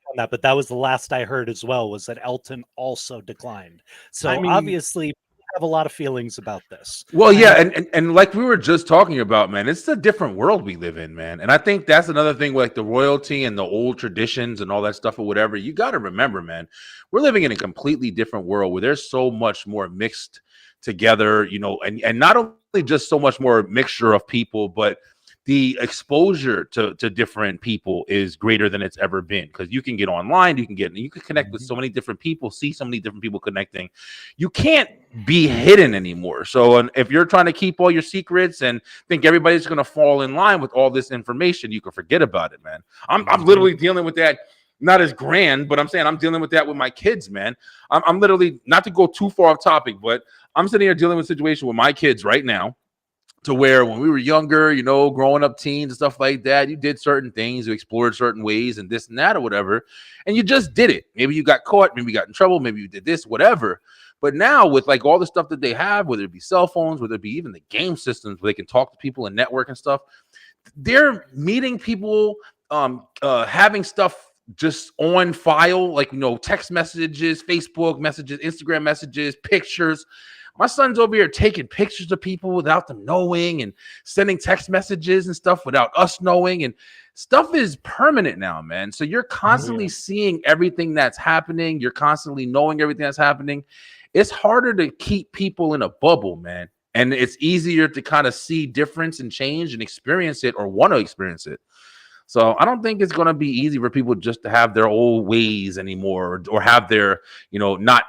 on that, but that was the last I heard as well, was that Elton also declined. So I mean, obviously, have a lot of feelings about this. Well, yeah, and like we were just talking about, man, it's a different world we live in, man. And I think that's another thing, like the royalty and the old traditions and all that stuff or whatever. You got to remember, man, we're living in a completely different world where there's so much more mixed together, you know, and not only just so much more mixture of people, but the exposure to different people is greater than it's ever been, because you can get online, you can connect with so many different people, see so many different people connecting. You can't be hidden anymore. So if you're trying to keep all your secrets and think everybody's going to fall in line with all this information, you can forget about it, man. I'm literally dealing with that. Not as grand, but I'm saying I'm dealing with that with my kids, man. I'm literally, not to go too far off topic, but I'm sitting here dealing with a situation with my kids right now, to where when we were younger, you know, growing up teens and stuff like that, you did certain things, you explored certain ways and this and that or whatever, and you just did it. Maybe you got caught, maybe you got in trouble, maybe you did this, whatever. But now with like all the stuff that they have, whether it be cell phones, whether it be even the game systems where they can talk to people and network and stuff, they're meeting people, having stuff just on file, like, you know, text messages, Facebook messages, Instagram messages, pictures. My son's over here taking pictures of people without them knowing and sending text messages and stuff without us knowing. And stuff is permanent now, man. So you're constantly seeing everything that's happening. You're constantly knowing everything that's happening. It's harder to keep people in a bubble, man. And it's easier to kind of see difference and change and experience it, or want to experience it. So I don't think it's going to be easy for people just to have their old ways anymore, or have their, you know, not,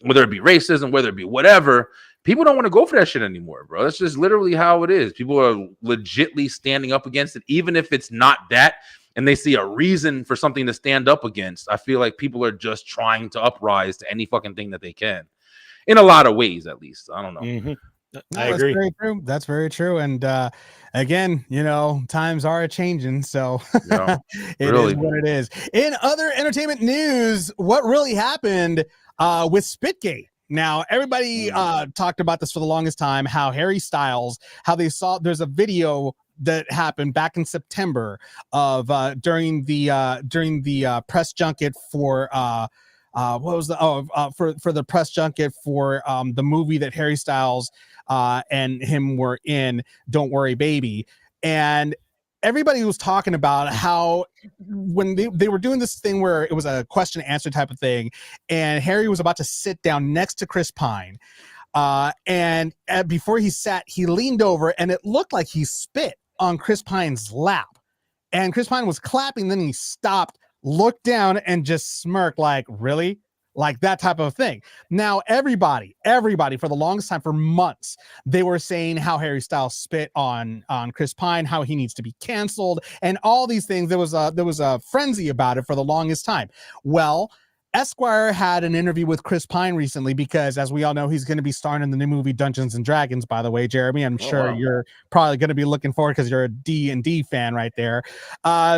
whether it be racism, whether it be whatever. People don't want to go for that shit anymore, bro. That's just literally how it is. People are legitly standing up against it, even if it's not that, and they see a reason for something to stand up against. I feel like people are just trying to uprise to any fucking thing that they can, in a lot of ways, at least. I don't know. I agree. That's very true. That's very true. And again, you know, times are changing, so Yeah, it is what it is. In other entertainment news, what really happened with Spitgate? Now, everybody talked about this for the longest time, how Harry Styles, how they saw, there's a video that happened back in September of during the press junket for what was the for the press junket for the movie that Harry Styles and him were in, Don't Worry Baby. And everybody was talking about how when they were doing this thing where it was a question and answer type of thing, and Harry was about to sit down next to Chris Pine, and before he sat, he leaned over and it looked like he spit on Chris Pine's lap, and Chris Pine was clapping, then he stopped, looked down, and just smirked like, really? Like that type of thing. Now, everybody for the longest time, for months, they were saying how Harry Styles spit on Chris Pine, how he needs to be canceled, and all these things. There was a frenzy about it for the longest time. Well, Esquire had an interview with Chris Pine recently, because as we all know, he's going to be starring in the new movie Dungeons and Dragons, by the way, Jeremy. I'm sure you're probably going to be looking forward, because you're a D&D fan right there.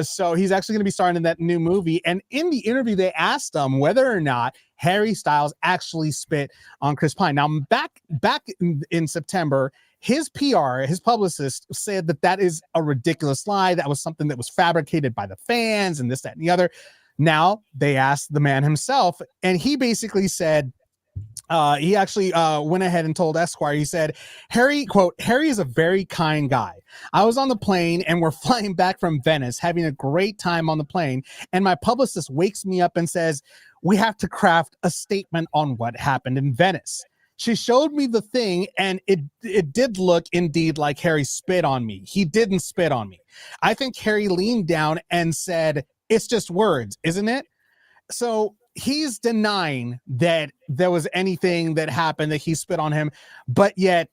So he's actually going to be starring in that new movie. And in the interview, they asked him whether or not Harry Styles actually spit on Chris Pine. Now, back in September, his PR, his publicist, said that is a ridiculous lie. That was something that was fabricated by the fans and this, that, and the other. Now they asked the man himself, and he basically said, he actually went ahead and told Esquire, he said, Harry, quote, Harry is a very kind guy. I was on the plane and we're flying back from Venice, having a great time on the plane. And my publicist wakes me up and says, we have to craft a statement on what happened in Venice. She showed me the thing, and it did look indeed like Harry spit on me. He didn't spit on me. I think Harry leaned down and said, it's just words, isn't it? So he's denying that there was anything that happened, that he spit on him, but yet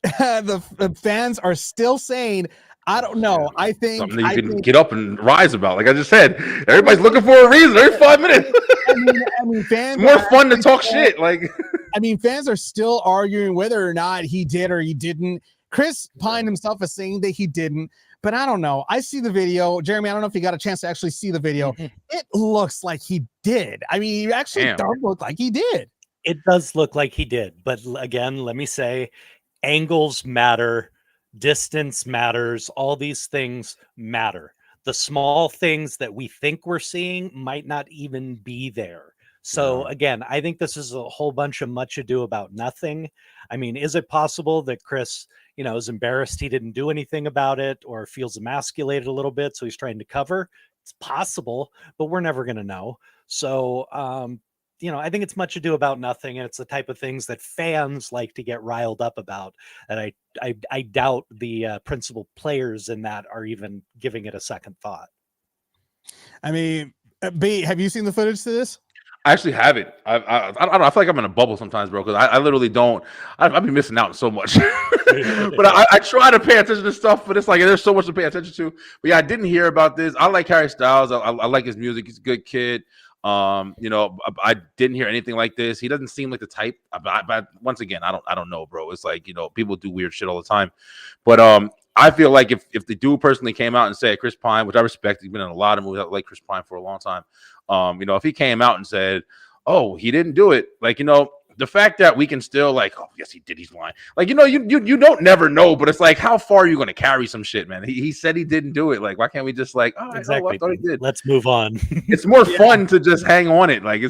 the fans are still saying, I don't know. I think something that you can get up and rise about. Like I just said, everybody's looking for a reason every 5 minutes. I mean, fans more fun to talk shit. Like, I mean, fans are still arguing whether or not he did or he didn't. Chris Pine himself is saying that he didn't, but I don't know. I see the video. Jeremy, I don't know if you got a chance to actually see the video. It looks like he did. I mean, he actually does look like he did. It does look like he did. But again, let me say, angles matter, distance matters, all these things matter. The small things that we think we're seeing might not even be there. So again, I think this is a whole bunch of much ado about nothing. I mean, is it possible that Chris, is embarrassed he didn't do anything about it, or feels emasculated a little bit, so he's trying to cover? It's possible, but we're never going to know. So, I think it's much ado about nothing, and it's the type of things that fans like to get riled up about. And I doubt the principal players in that are even giving it a second thought. I mean, B, have you seen the footage to this? I actually haven't. I don't know. I feel like I'm in a bubble sometimes, bro, because I literally don't. I've been missing out so much. But I try to pay attention to stuff, but it's like there's so much to pay attention to. But yeah, I didn't hear about this. I like Harry Styles. I like his music. He's a good kid. I didn't hear anything like this. He doesn't seem like the type. But once again, I don't know, bro. It's like, people do weird shit all the time. But I feel like if the dude personally came out and said, Chris Pine, which I respect, he's been in a lot of movies. I like Chris Pine for a long time. If he came out and said, oh, he didn't do it, like, the fact that we can still like, oh, yes, he did, he's lying. Like, you don't never know, but it's like, how far are you going to carry some shit, man? He said he didn't do it. Like, why can't we just like, oh, exactly. I thought he did. Let's move on. It's more fun to just hang on it. Like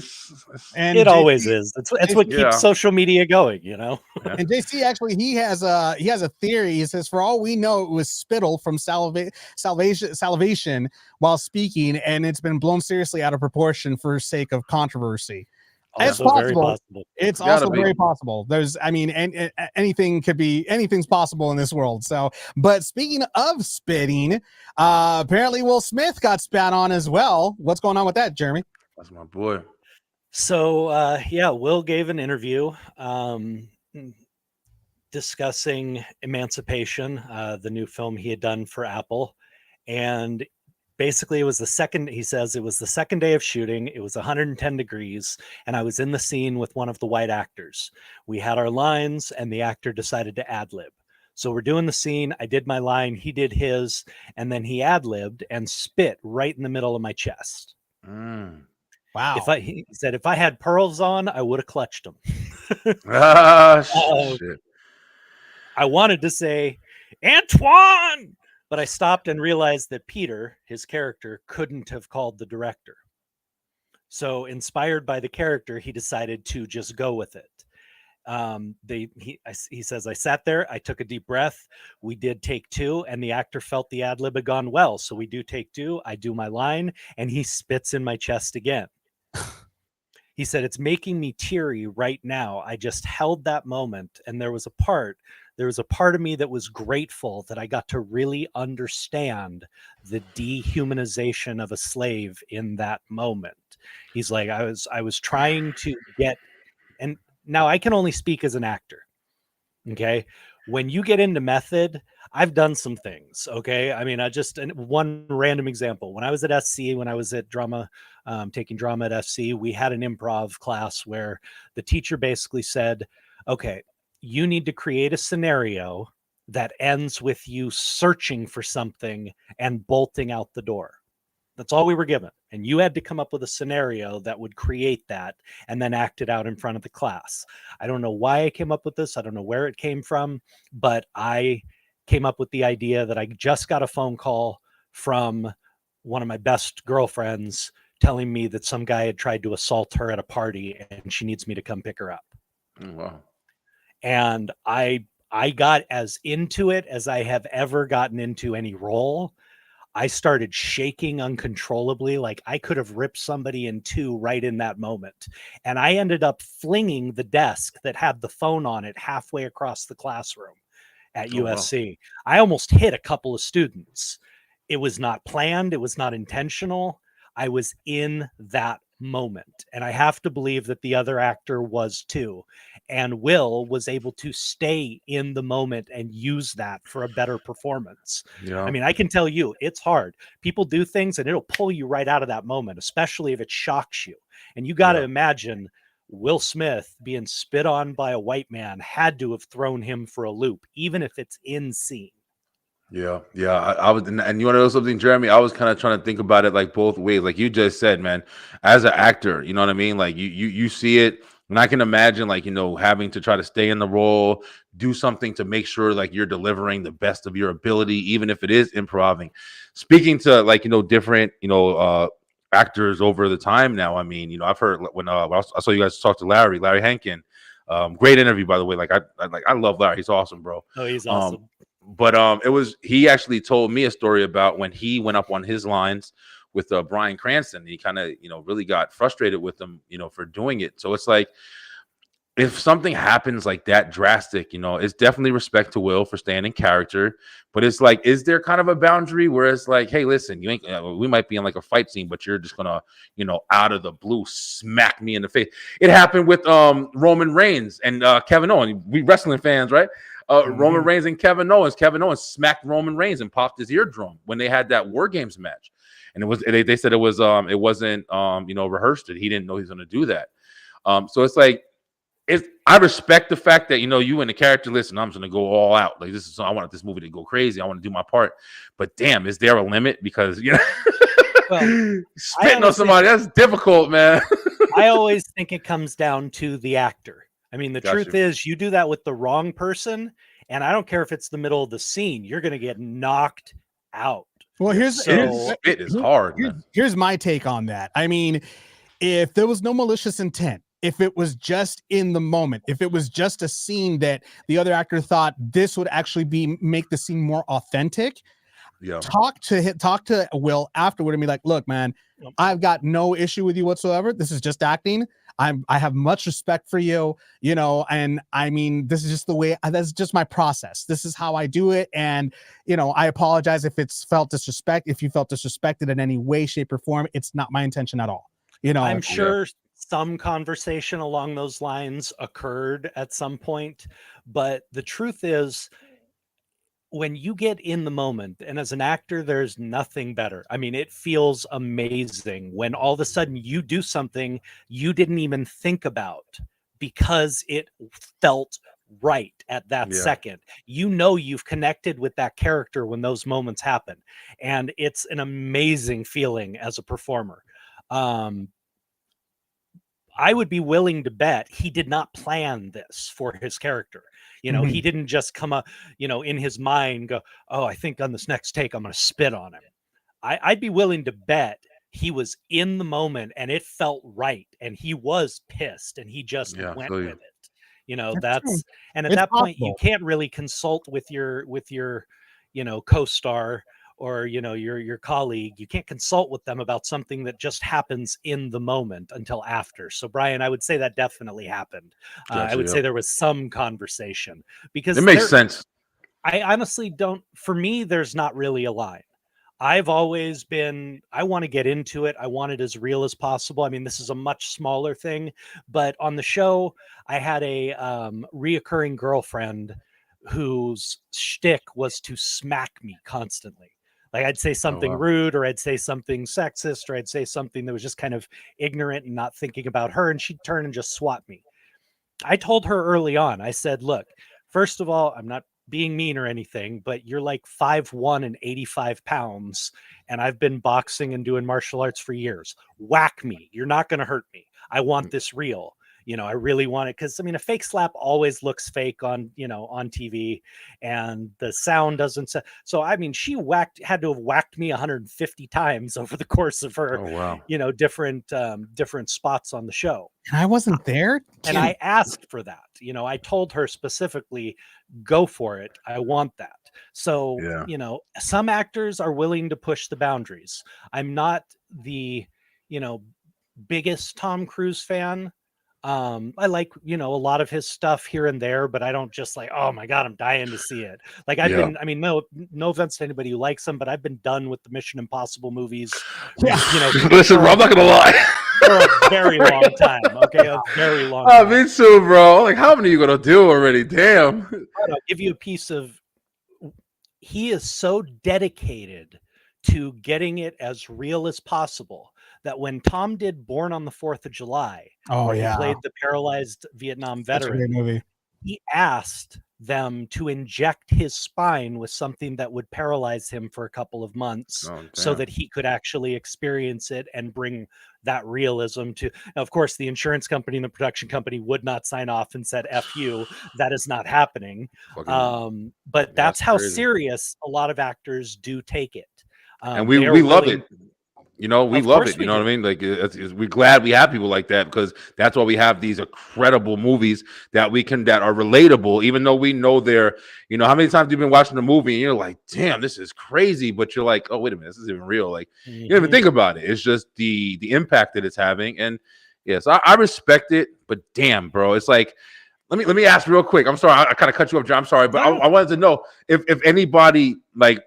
and it always is. It's what keeps social media going, And JC actually, he has a theory. He says, for all we know, it was spittle from salivation while speaking, and it's been blown seriously out of proportion for sake of controversy. It's possible. Very possible. It's also very possible. Anything's possible in this world. So, but speaking of spitting, apparently Will Smith got spat on as well. What's going on with that, Jeremy? That's my boy. So, Will gave an interview discussing Emancipation, the new film he had done for Apple, and basically, he says it was the second day of shooting. It was 110 degrees, and I was in the scene with one of the white actors. We had our lines, and the actor decided to ad-lib. So we're doing the scene. I did my line, he did his, and then he ad-libbed and spit right in the middle of my chest. Wow. He said, if I had pearls on, I would have clutched him. Shit. I wanted to say, Antoine! But I stopped and realized that Peter, his character, couldn't have called the director. So inspired by the character, he decided to just go with it. He says, I sat there, I took a deep breath. We did take two, and the actor felt the ad lib had gone well. So we do take two. I do my line, and he spits in my chest again. He said, it's making me teary right now. I just held that moment, and there was a part of me that was grateful that I got to really understand the dehumanization of a slave in that moment. He's like, I was trying to get, and now I can only speak as an actor. Okay. When you get into method, I've done some things. Okay. I mean, one random example, when I was at SC, when I was at drama, taking drama at SC, we had an improv class where the teacher basically said, okay, you need to create a scenario that ends with you searching for something and bolting out the door. That's all we were given. And you had to come up with a scenario that would create that and then act it out in front of the class. I don't know why I came up with this. I don't know where it came from, but I came up with the idea that I just got a phone call from one of my best girlfriends telling me that some guy had tried to assault her at a party and she needs me to come pick her up. Oh, wow. And I got as into it as I have ever gotten into any role. I started shaking uncontrollably, like I could have ripped somebody in two right in that moment. And I ended up flinging the desk that had the phone on it halfway across the classroom at USC. Wow. I almost hit a couple of students. It was not planned. It was not intentional. I was in that moment. And I have to believe that the other actor was too. And Will was able to stay in the moment and use that for a better performance. Yeah. I mean, I can tell you, it's hard. People do things and it'll pull you right out of that moment, especially if it shocks you. And you got to imagine Will Smith being spit on by a white man had to have thrown him for a loop, even if it's in scene. Yeah. I was, and you want to know something, Jeremy? I was kind of trying to think about it like both ways. Like you just said, man, as an actor, you know what I mean? Like you see it, And I can imagine, like, having to try to stay in the role, do something to make sure like you're delivering the best of your ability, even if it is improving. Speaking to like, different, actors over the time now. I mean, I've heard when I saw you guys talk to Larry Hankin. Great interview, by the way. Like I love Larry. He's awesome, bro. Oh, he's awesome. But he actually told me a story about when he went up on his lines with Bryan Cranston. He kind of, really got frustrated with him, for doing it. So it's like, if something happens like that drastic, it's definitely respect to Will for staying in character. But it's like, is there kind of a boundary where it's like, hey, listen, you ain't, we might be in like a fight scene, but you're just gonna, out of the blue smack me in the face. It happened with Roman Reigns and Kevin Owens. We wrestling fans, right? Roman Reigns and Kevin Owens. Kevin Owens smacked Roman Reigns and popped his eardrum when they had that War Games match. And it was they said it wasn't rehearsed. He didn't know he was gonna do that. So it's like, I respect the fact that you and the character. Listen, I'm just gonna go all out. Like I want this movie to go crazy. I want to do my part. But damn, is there a limit? Because well, spitting on somebody, that's difficult, man. I always think it comes down to the actor. I mean, the truth is, you do that with the wrong person, and I don't care if it's the middle of the scene, you're gonna get knocked out. Well, spit is hard. Here's my take on that. I mean, if there was no malicious intent, if it was just in the moment, if it was just a scene that the other actor thought this would actually make the scene more authentic, talk to Will afterward and be like, look, man, I've got no issue with you whatsoever. This is just acting. I have much respect for you, and I mean, this is just the way, that's just my process. This is how I do it. And, I apologize if you felt disrespected in any way, shape, or form. It's not my intention at all. I'm sure some conversation along those lines occurred at some point, but the truth is, when you get in the moment, and as an actor, there's nothing better. I mean, it feels amazing when all of a sudden you do something you didn't even think about because it felt right at that second. You've connected with that character when those moments happen, and it's an amazing feeling as a performer. I would be willing to bet he did not plan this for his character. He didn't just come up, in his mind go, oh, I think on this next take, I'm going to spit on him. I'd be willing to bet he was in the moment and it felt right. And he was pissed and he just went with it. That's and at that point, you can't really consult with your co-star or your colleague. You can't consult with them about something that just happens in the moment until after. So Brian, I would say that definitely happened. I would say there was some conversation, because it makes sense. I honestly don't, for me, there's not really a line. I've always been, I want to get into it. I want it as real as possible. I mean, this is a much smaller thing, but on the show, I had a reoccurring girlfriend whose shtick was to smack me constantly. Like, I'd say something rude, or I'd say something sexist, or I'd say something that was just kind of ignorant and not thinking about her, and she'd turn and just swat me. I told her early on, I said, look, first of all, I'm not being mean or anything, but you're like 5'1" and 85 pounds, and I've been boxing and doing martial arts for years. Whack me. You're not going to hurt me. I want this real. I really want it, because I mean, a fake slap always looks fake on TV, and the sound doesn't. So I mean, she had to have whacked me 150 times over the course of her, different spots on the show. And I wasn't there, and I asked for that. I told her specifically, go for it. I want that. So some actors are willing to push the boundaries. I'm not the biggest Tom Cruise fan. I like, a lot of his stuff here and there, but I don't just like, oh my God, I'm dying to see it. Like I've been, I mean, no offense to anybody who likes him, but I've been done with the Mission Impossible movies. Listen, bro, I'm not gonna lie. For a very long time. Okay. A very long time. Me too, bro. Like, how many are you gonna do already? Damn. I'll give you a piece of, he is so dedicated to getting it as real as possible that when Tom did Born on the 4th of July, he played the paralyzed Vietnam veteran, movie. He asked them to inject his spine with something that would paralyze him for a couple of months so that he could actually experience it and bring that realism to. Now, of course, the insurance company and the production company would not sign off and said, F you, that is not happening. But that's how serious a lot of actors do take it. And we love it. You know, we love it. You know what I mean? Like, we're glad we have people like that, because that's why we have these incredible movies that are relatable, even though we know they're, you know, how many times you've been watching a movie and you're like, damn, this is crazy. But you're like, oh, wait a minute, this is even real. Like, you don't even think about it. It's just the impact that it's having. And yes, I respect it. But damn, bro, it's like, let me ask real quick. I'm sorry, I kind of cut you off, John. I'm sorry, but I wanted to know if anybody, like,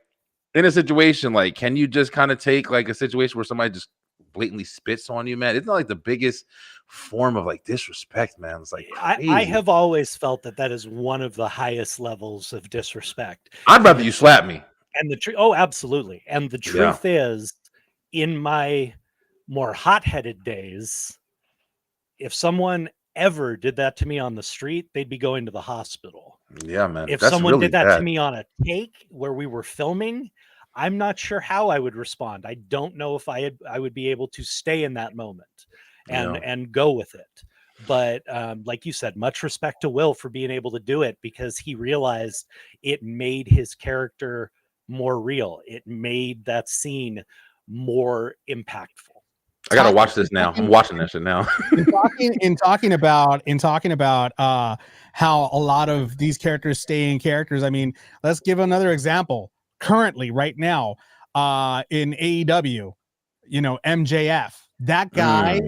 in a situation, like, can you just kind of take like a situation where somebody just blatantly spits on you, man? It's not like the biggest form of like disrespect, man. It's like I have always felt that is one of the highest levels of disrespect. I'd rather you slap me. And the truth, oh, absolutely. And the truth is, in my more hot-headed days, if someone ever did that to me on the street, they'd be going to the hospital. Yeah, man. If someone did that to me on a take where we were filming, I'm not sure how I would respond. I don't know if I would be able to stay in that moment and go with it. But like you said, much respect to Will for being able to do it, because he realized it made his character more real. It made that scene more impactful. I gotta watch this now. I'm watching that shit now. in talking about how a lot of these characters stay in characters. I mean, let's give another example. Currently, right now, in AEW, you know, MJF. That guy,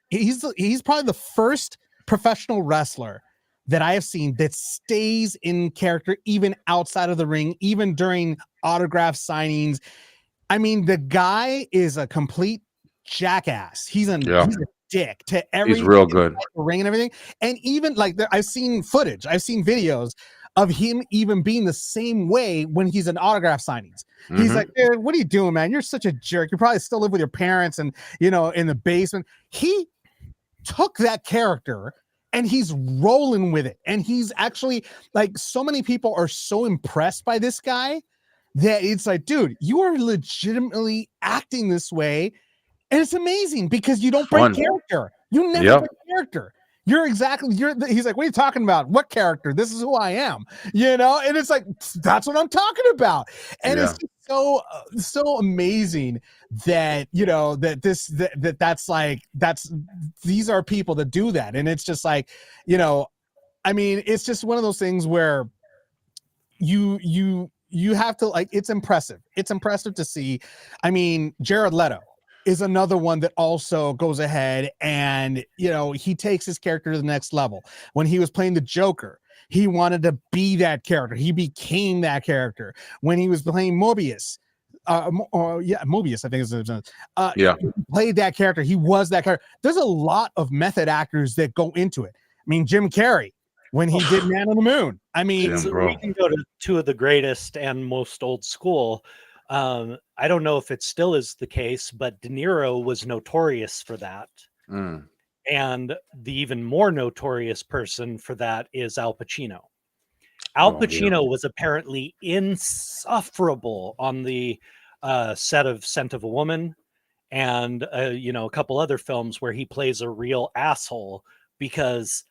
he's probably the first professional wrestler that I have seen that stays in character even outside of the ring, even during autograph signings. I mean, the guy is a complete jackass. He's a dick to everything. He's real good. The ring and everything. And even like I've seen footage, I've seen videos of him even being the same way when he's in autograph signings. He's like, dude, what are you doing, man? You're such a jerk. You probably still live with your parents and, you know, in the basement. He took that character and he's rolling with it. And he's actually, like, so many people are so impressed by this guy that it's like, dude, you are legitimately acting this way. And it's amazing because you don't break character. You never break character. He's like, what are you talking about? What character? This is who I am, you know? And it's like, that's what I'm talking about. And it's just so amazing that, you know, these are people that do that. And it's just like, you know, I mean, it's just one of those things where you have to, like, it's impressive. It's impressive to see. I mean, Jared Leto is another one that also goes ahead and, you know, he takes his character to the next level. When he was playing the Joker, he wanted to be that character. He became that character. When he was playing Mobius, Mobius, I think is his name. He played that character. He was that character. There's a lot of method actors that go into it. I mean, Jim Carrey, when he did Man on the Moon. I mean, we can go to two of the greatest and most old school. I don't know if it still is the case, but De Niro was notorious for that. And the even more notorious person for that is Al Pacino. Al Pacino was apparently insufferable on the set of Scent of a Woman and, you know, a couple other films where he plays a real asshole because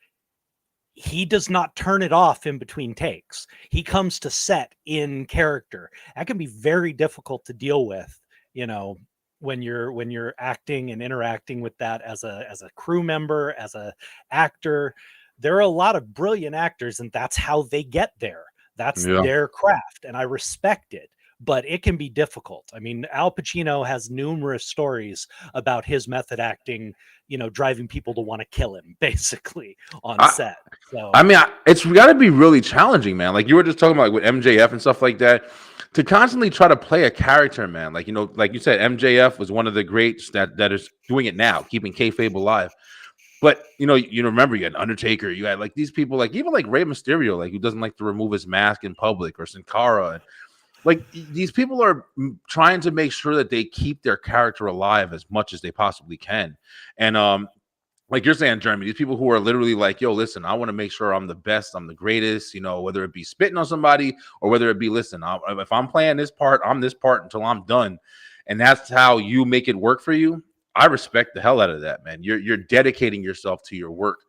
he does not turn it off in between takes. He comes to set in character. That can be very difficult to deal with, you know, when you're acting and interacting with that as a crew member, as a actor. There are a lot of brilliant actors, and that's how they get there. That's their craft, and I respect it. But it can be difficult. I mean, Al Pacino has numerous stories about his method acting, you know, driving people to want to kill him, basically, on set. So I mean, it's got to be really challenging, man. Like you were just talking about, like, with MJF and stuff like that, to constantly try to play a character, man. Like, you know, like you said, MJF was one of the greats that is doing it now, keeping kayfabe alive. But you remember, you had Undertaker, you had like these people, like even like Rey Mysterio, like who doesn't like to remove his mask in public, or Sin Cara. Like these people are trying to make sure that they keep their character alive as much as they possibly can. And like you're saying, Jeremy, these people who are literally like, yo, listen, I want to make sure I'm the best, I'm the greatest, you know, whether it be spitting on somebody or whether it be, listen, if I'm playing this part, I'm this part until I'm done. And that's how you make it work for you. I respect the hell out of that, man. You're dedicating yourself to your work.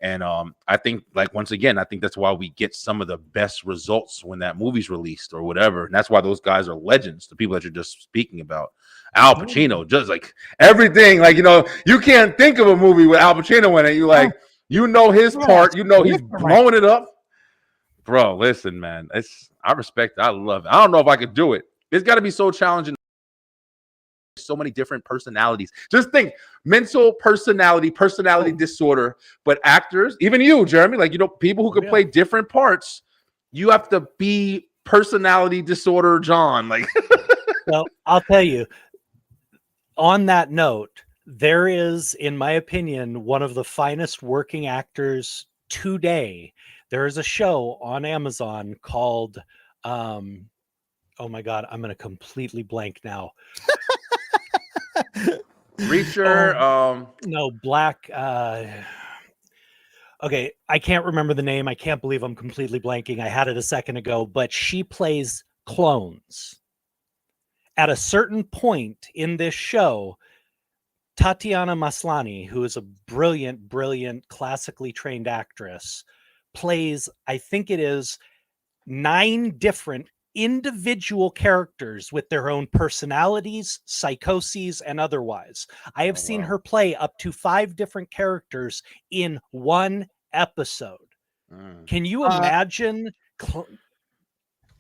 And I think, like, once again, I think that's why we get some of the best results when that movie's released or whatever. And that's why those guys are legends, the people that you're just speaking about. Al Pacino, just like everything, like, you know, you can't think of a movie with Al Pacino in it. You like, you know his part, you know he's blowing it up. Bro, listen, man. I respect it. I love it. I don't know if I could do it. It's got to be so challenging. So many different personalities. Just think, mental personality disorder. But actors, even you, Jeremy, like, you know, people who can play different parts, you have to be personality disorder John. Like, well, I'll tell you, on that note, there is, in my opinion, one of the finest working actors today. There is a show on Amazon called, oh my God, I'm going to completely blank now. Reacher, no, Black. Okay, I can't remember the name. I can't believe I'm completely blanking. I had it a second ago, but she plays clones. At a certain point in this show, Tatiana Maslany, who is a brilliant, classically trained actress, plays, I think it is 9 different individual characters with their own personalities, psychoses, and otherwise. I have seen her play up to 5 different characters in one episode. Can you imagine?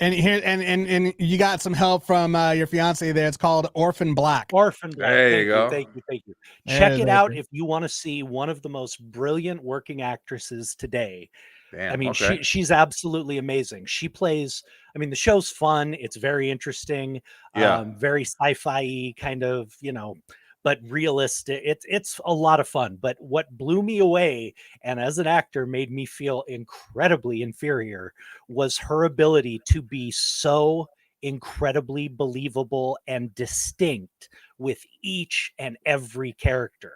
And here, and you got some help from your fiance there. It's called Orphan Black. Orphan Black. There you go. Thank you. Check it out if you want to see one of the most brilliant working actresses today. Damn, I mean, she's absolutely amazing. She plays, I mean, the show's fun. It's very interesting. Very sci-fi kind of, you know, but realistic. It's a lot of fun. But what blew me away, and as an actor made me feel incredibly inferior, was her ability to be so incredibly believable and distinct with each and every character.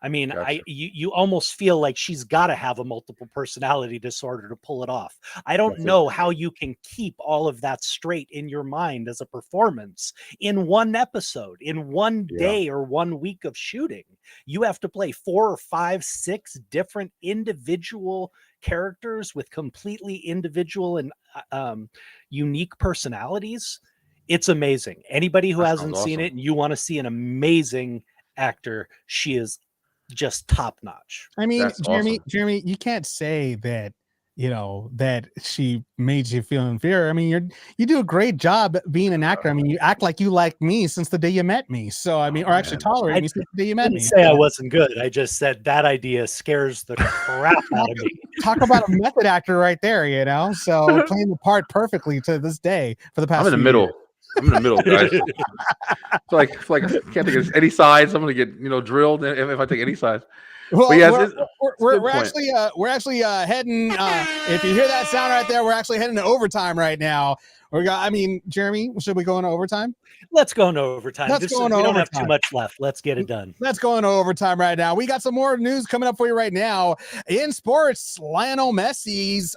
I mean, gotcha. You almost feel like she's got to have a multiple personality disorder to pull it off. I don't know how you can keep all of that straight in your mind as a performance in one episode, in one day or 1 week of shooting. You have to play 4 or 5, 6 different individual characters with completely individual and unique personalities. It's amazing. Anybody who hasn't seen it and you want to see an amazing actor, she is just top notch. I mean, Jeremy, you can't say that, you know, that she made you feel inferior. I mean, you do a great job being an actor. I mean, you act like you like me since the day you met me. So I mean, or actually tolerate me since the day you met me. I didn't say I wasn't good. I just said that idea scares the crap out of me. Talk about a method actor right there, you know. So playing the part perfectly to this day for the past. I'm in the middle. I'm in the middle, guys. It's like I can't think of any sides. I'm gonna get, you know, drilled if I take any sides. Well, but yes, we're actually heading. If you hear that sound right there, we're actually heading to overtime right now. I mean, Jeremy, should we go into overtime? Let's go into overtime. We don't have too much left. Let's get it done. Let's go into overtime right now. We got some more news coming up for you right now. In sports, Lionel Messi's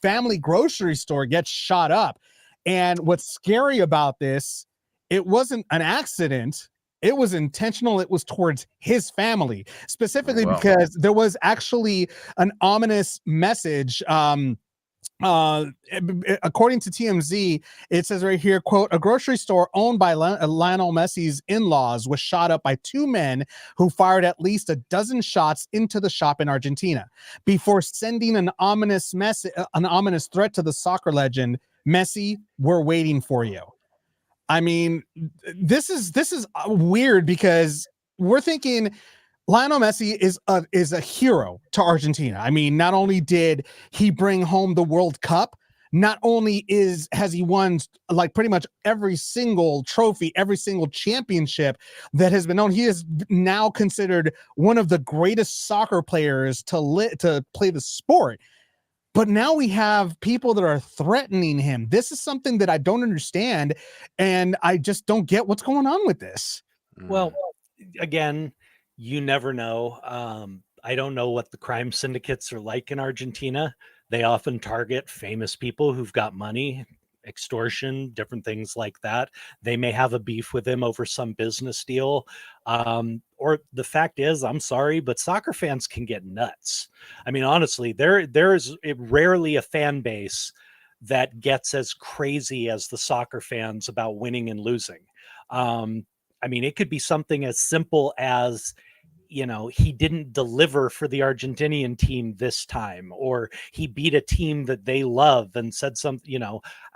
family grocery store gets shot up. And what's scary about this, it wasn't an accident. It was intentional. It was towards his family, specifically because there was actually an ominous message. According to TMZ, it says right here, quote, a grocery store owned by Lionel Messi's in-laws was shot up by 2 men who fired at least a dozen shots into the shop in Argentina before sending an ominous threat to the soccer legend. Messi, we're waiting for you. I mean, this is weird because we're thinking Lionel Messi is a hero to Argentina. I mean, not only did he bring home the World Cup, not only has he won like pretty much every single trophy, every single championship that has been known. He is now considered one of the greatest soccer players to play the sport. But now we have people that are threatening him. This is something that I don't understand, and I just don't get what's going on with this. Well, again, you never know. I don't know what the crime syndicates are like in Argentina. They often target famous people who've got money, extortion, different things like that. They may have a beef with him over some business deal. Or the fact is, I'm sorry, but soccer fans can get nuts. I mean, honestly, there is rarely a fan base that gets as crazy as the soccer fans about winning and losing. I mean, it could be something as simple as, he didn't deliver for the Argentinian team this time, or he beat a team that they love and said something,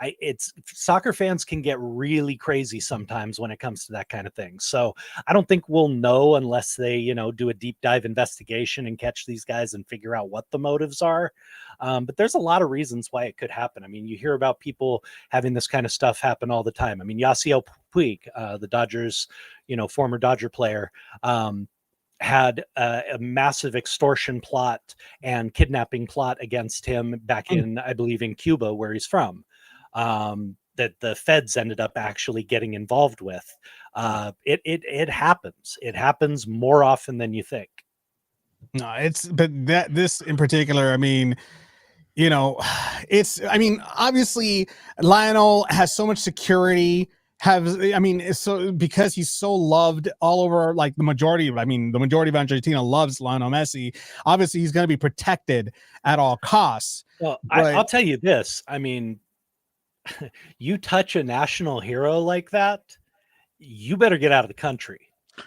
it's soccer fans can get really crazy sometimes when it comes to that kind of thing. So I don't think we'll know unless they, do a deep dive investigation and catch these guys and figure out what the motives are. But there's a lot of reasons why it could happen. I mean, you hear about people having this kind of stuff happen all the time. I mean, Yasiel Puig, the Dodgers, former Dodger player, had a massive extortion plot and kidnapping plot against him back in, I believe, in Cuba, where he's from, that the feds ended up actually getting involved with. It happens. It happens more often than you think. No, this in particular, I mean, obviously Lionel has so much security. So because he's so loved all over, like the majority of Argentina loves Lionel Messi. Obviously, he's going to be protected at all costs. Well, I'll tell you this. I mean, you touch a national hero like that, you better get out of the country.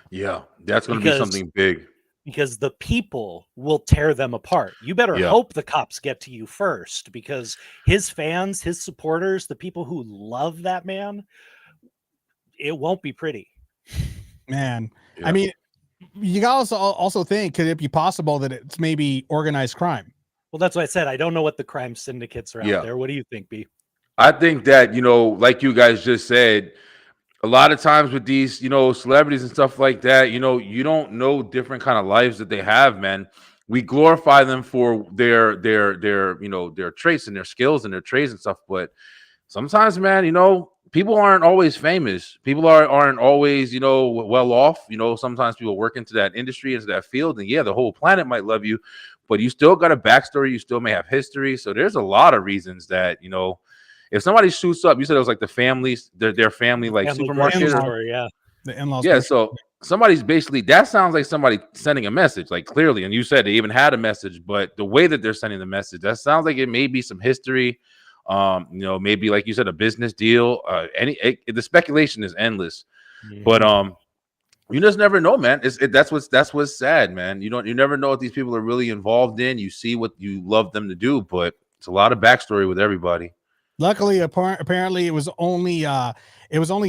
Yeah, that's going to be something big. Because the people will tear them apart. You better hope the cops get to you first, because his fans, his supporters, the people who love that man, it won't be pretty, man. Yeah. I mean, you gotta also think, could it be possible that it's maybe organized crime? Well, that's what I said. I don't know what the crime syndicates are out there. What do you think, B? I think that, like you guys just said, a lot of times with these, celebrities and stuff like that, you don't know different kind of lives that they have, man. We glorify them for their traits and their skills and their trades and stuff, but sometimes, man, people aren't always famous. People aren't always, well off. Sometimes people work into that industry, into that field, and the whole planet might love you, but you still got a backstory. You still may have history. So there's a lot of reasons that, if somebody shoots up, you said it was like the families, their family, like supermarket. The in-laws. Yeah. So somebody's basically, that sounds like somebody sending a message, like clearly. And you said they even had a message, but the way that they're sending the message, that sounds like it may be some history. Maybe like you said, a business deal. The speculation is endless, but you just never know, man. That's what's sad, man. You never know what these people are really involved in. You see what you love them to do, but it's a lot of backstory with everybody. Luckily, apparently, it was only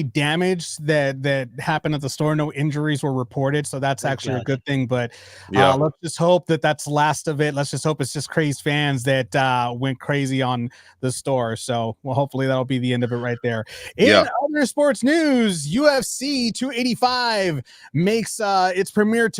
damage that happened at the store. No injuries were reported, so that's actually a good thing. But let's just hope that that's the last of it. Let's just hope it's just crazy fans that went crazy on the store. So, well, hopefully that'll be the end of it right there. In other sports news, UFC 285 makes its premiere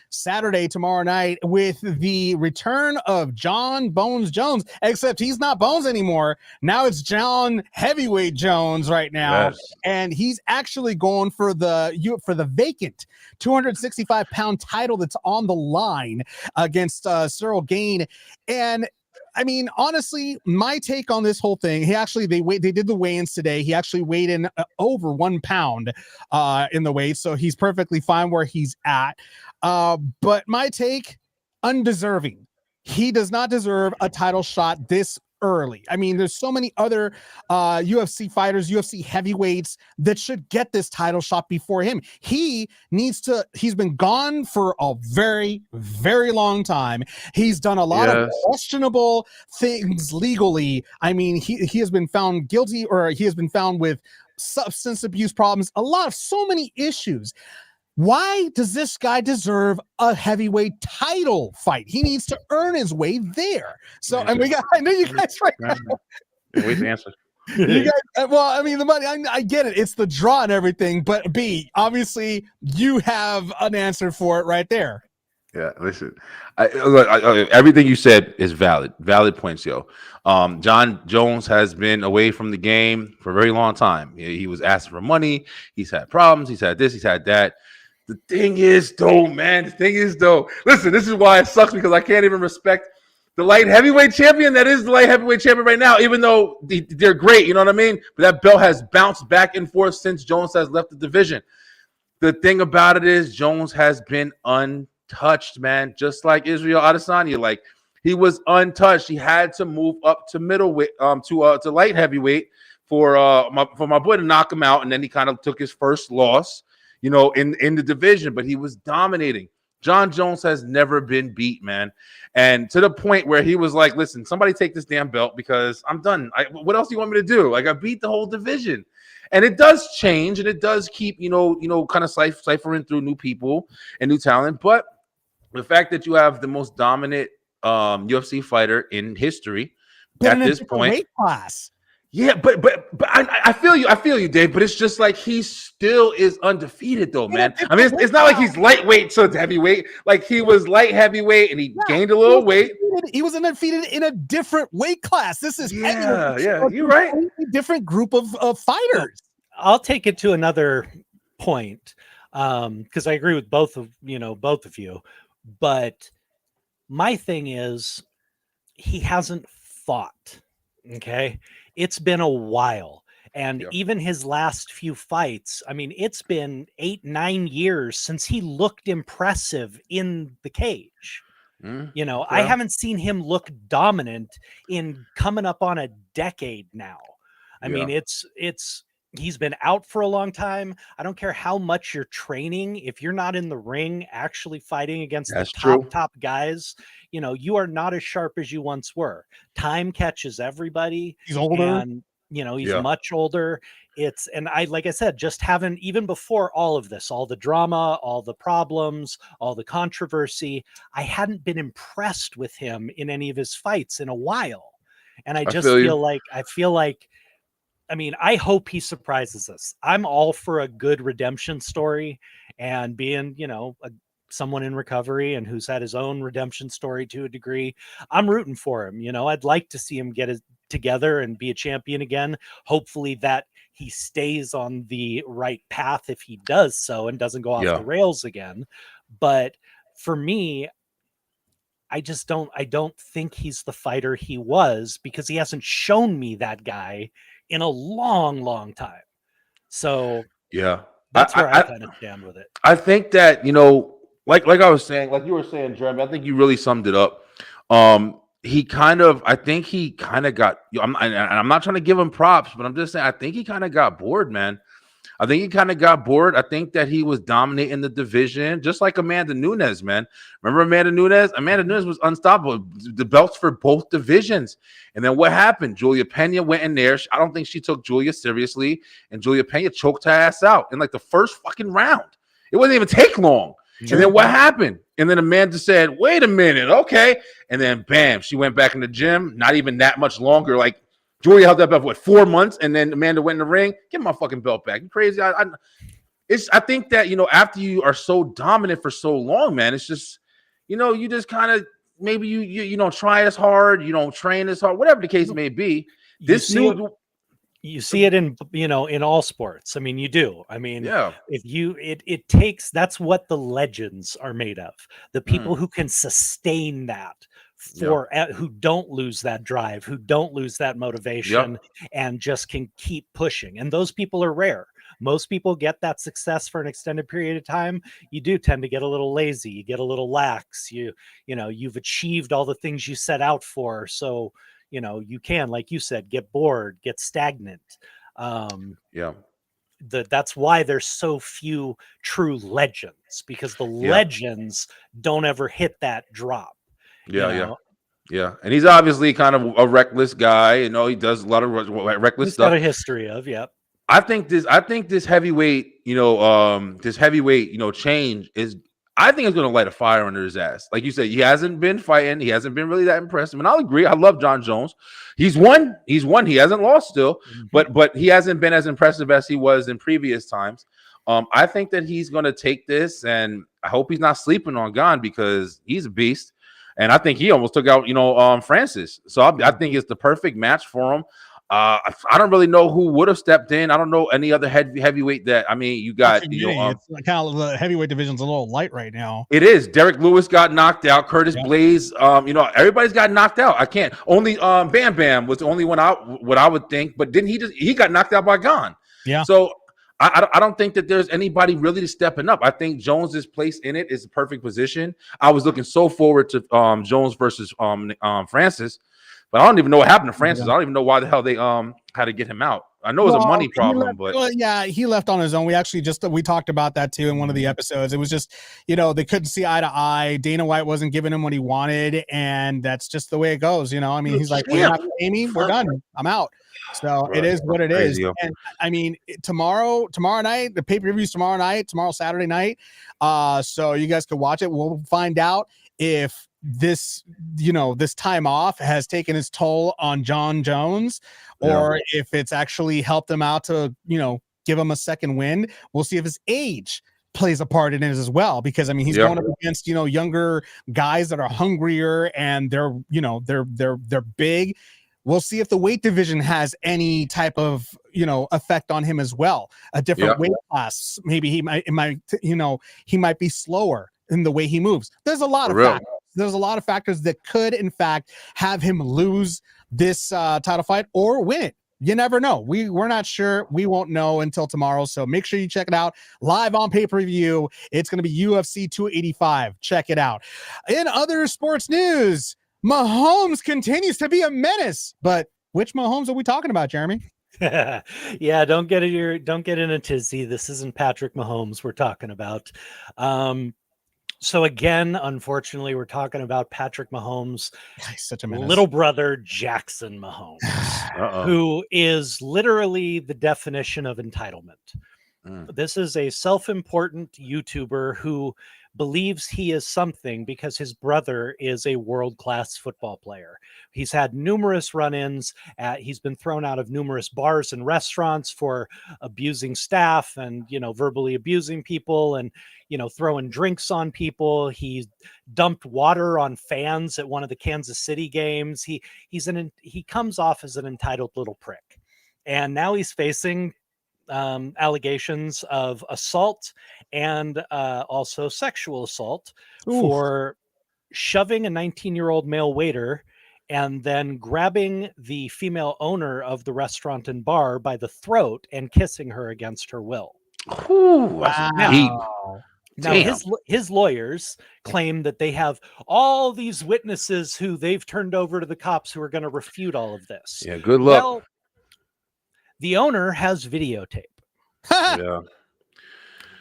Saturday tomorrow night, with the return of John Bones Jones. Except he's not Bones anymore. Now it's John Heavyweight Jones right now, and he's actually going for the vacant 265-pound title that's on the line against Cyril Gane. And I mean, honestly, my take on this whole thing, they did the weigh-ins today. He actually weighed in over 1 pound in the weight, so he's perfectly fine where he's at. But my take, undeserving. He does not deserve a title shot this early. I mean, there's so many other UFC fighters, UFC heavyweights that should get this title shot before him. He's been gone for a very, very long time. He's done a lot of questionable things legally. I mean, he has been found guilty, or he has been found with substance abuse problems, so many issues. Why does this guy deserve a heavyweight title fight? He needs to earn his way there. So, and I know you guys right now. Wait to answer. You guys, well, I mean, the money, I get it. It's the draw and everything, but B, obviously you have an answer for it right there. Yeah, listen, everything you said is valid points, yo. John Jones has been away from the game for a very long time. He was asking for money. He's had problems. He's had this. He's had that. The thing is, though, man. Listen, this is why it sucks because I can't even respect the light heavyweight champion. That is the light heavyweight champion right now, even though they're great. You know what I mean? But that belt has bounced back and forth since Jones has left the division. The thing about it is Jones has been untouched, man. Just like Israel Adesanya, like he was untouched. He had to move up to middleweight, to light heavyweight for my boy to knock him out, and then he kind of took his first loss, in the division. But he was dominating. John Jones has never been beat, man. And to the point where he was like, listen, somebody take this damn belt because I'm done. What else do you want me to do? Like, I beat the whole division. And it does change, and it does keep, kind of ciphering through new people and new talent. But the fact that you have the most dominant UFC fighter in history at this point. Weight class. Yeah, but I feel you, Dave. But it's just like he still is undefeated, though, man. I mean, it's not like he's lightweight to heavyweight. Like he was light heavyweight and he gained a little weight. He was undefeated in a different weight class. This is you're right. Different group of fighters. I'll take it to another point because I agree with both of you. But my thing is, he hasn't fought. Okay. It's been a while. And even his last few fights, I mean, it's been 8-9 years since he looked impressive in the cage. I haven't seen him look dominant in coming up on a decade now. I mean, he's been out for a long time. I don't care how much you're training. If you're not in the ring actually fighting against the top guys, you are not as sharp as you once were. Time catches everybody. He's older. And, he's much older. Like I said, just haven't, even before all of this, all the drama, all the problems, all the controversy, I hadn't been impressed with him in any of his fights in a while. And I just feel like, I mean, I hope he surprises us. I'm all for a good redemption story, and being, someone in recovery and who's had his own redemption story to a degree. I'm rooting for him. I'd like to see him get it together and be a champion again. Hopefully that he stays on the right path if he does so and doesn't go off the rails again. But for me, I don't think he's the fighter he was, because he hasn't shown me that guy in a long, long time. So that's where I kind of stand with it. I think that, like I was saying, like you were saying, Jeremy, I think you really summed it up. I think he kind of got, I'm not trying to give him props, but I'm just saying, I think he kind of got bored, man. I think that he was dominating the division, just like Amanda Nunes, man. Remember Amanda Nunes? Amanda Nunes was unstoppable. The belts for both divisions. And then what happened? Julia Pena went in there. I don't think she took Julia seriously. And Julia Pena choked her ass out in like the first fucking round. It wouldn't even take long. And then what happened? And then Amanda said, wait a minute, okay. And then bam, she went back in the gym. Not even that much longer. Like, Julia held that belt for what, 4 months, and then Amanda went in the ring. Get my fucking belt back. You crazy? I think that, after you are so dominant for so long, man, it's just, you just kind of, maybe you don't try as hard, you don't train as hard, whatever the case may be. You see it in, in all sports. I mean, you do. I mean, it takes, that's what the legends are made of. The people who can sustain that, who don't lose that drive, who don't lose that motivation, and just can keep pushing. And those people are rare. Most people get that success for an extended period of time. You do tend to get a little lazy. You get a little lax. You've achieved all the things you set out for. So, you can, like you said, get bored, get stagnant. That's why there's so few true legends, because the legends don't ever hit that drop. Yeah. And he's obviously kind of a reckless guy. He does a lot of reckless stuff. Got a history of, I think this heavyweight, change is, I think it's going to light a fire under his ass. Like you said, he hasn't been fighting. He hasn't been really that impressive. And I'll agree. I love John Jones. He's won. He hasn't lost still, but he hasn't been as impressive as he was in previous times. I think that he's going to take this, and I hope he's not sleeping on Gane, because he's a beast. And I think he almost took out, Francis. So I think it's the perfect match for him. I don't really know who would have stepped in. I don't know any other heavyweight that. I mean, you got it's kind of the heavyweight division's a little light right now. It is. Derek Lewis got knocked out. Curtis Blaze. Everybody's got knocked out. I can't. Only Bam Bam was the only one out. What I would think, but didn't he got knocked out by Gon? Yeah. So I don't think that there's anybody really stepping up. I think Jones's place in it is the perfect position. I was looking so forward to Jones versus Francis. But I don't even know what happened to Francis. I don't even know why the hell they had to get him out. I know it was a money problem, he left on his own. We actually we talked about that too in one of the episodes. It was just, they couldn't see eye to eye. Dana White wasn't giving him what he wanted, and that's just the way it goes. I mean, he's like, "We're not Amy, we're done. I'm out." So it is what it is. And I mean, tomorrow night, the pay-per-view's tomorrow Saturday night. So you guys can watch it. We'll find out if this time off has taken its toll on John Jones, or if it's actually helped him out to, give him a second win. We'll see if his age plays a part in it as well, because I mean, he's going up against, younger guys that are hungrier and they're big. We'll see if the weight division has any type of, effect on him as well. A different weight class. Maybe he might be slower in the way he moves. There's a lot of factors. There's a lot of factors that could, in fact, have him lose this title fight or win it. You never know. We're not sure. We won't know until tomorrow. So make sure you check it out live on pay-per-view. It's going to be UFC 285. Check it out. In other sports news, Mahomes continues to be a menace. But which Mahomes are we talking about, Jeremy? Yeah, don't get in a tizzy. This isn't Patrick Mahomes we're talking about. So again, unfortunately, we're talking about Patrick Mahomes' such a menace. Little brother, Jackson Mahomes, who is literally the definition of entitlement. This is a self-important YouTuber who believes he is something because his brother is a world-class football player. He's had numerous run-ins. He's been thrown out of numerous bars and restaurants for abusing staff and, verbally abusing people and, throwing drinks on people. He dumped water on fans at one of the Kansas City games. He comes off as an entitled little prick. And now he's facing allegations of assault and also sexual assault for shoving a 19-year-old male waiter and then grabbing the female owner of the restaurant and bar by the throat and kissing her against her will. Now his lawyers claim that they have all these witnesses who they've turned over to the cops who are going to refute all of this. Yeah, good luck. Well, the owner has videotape.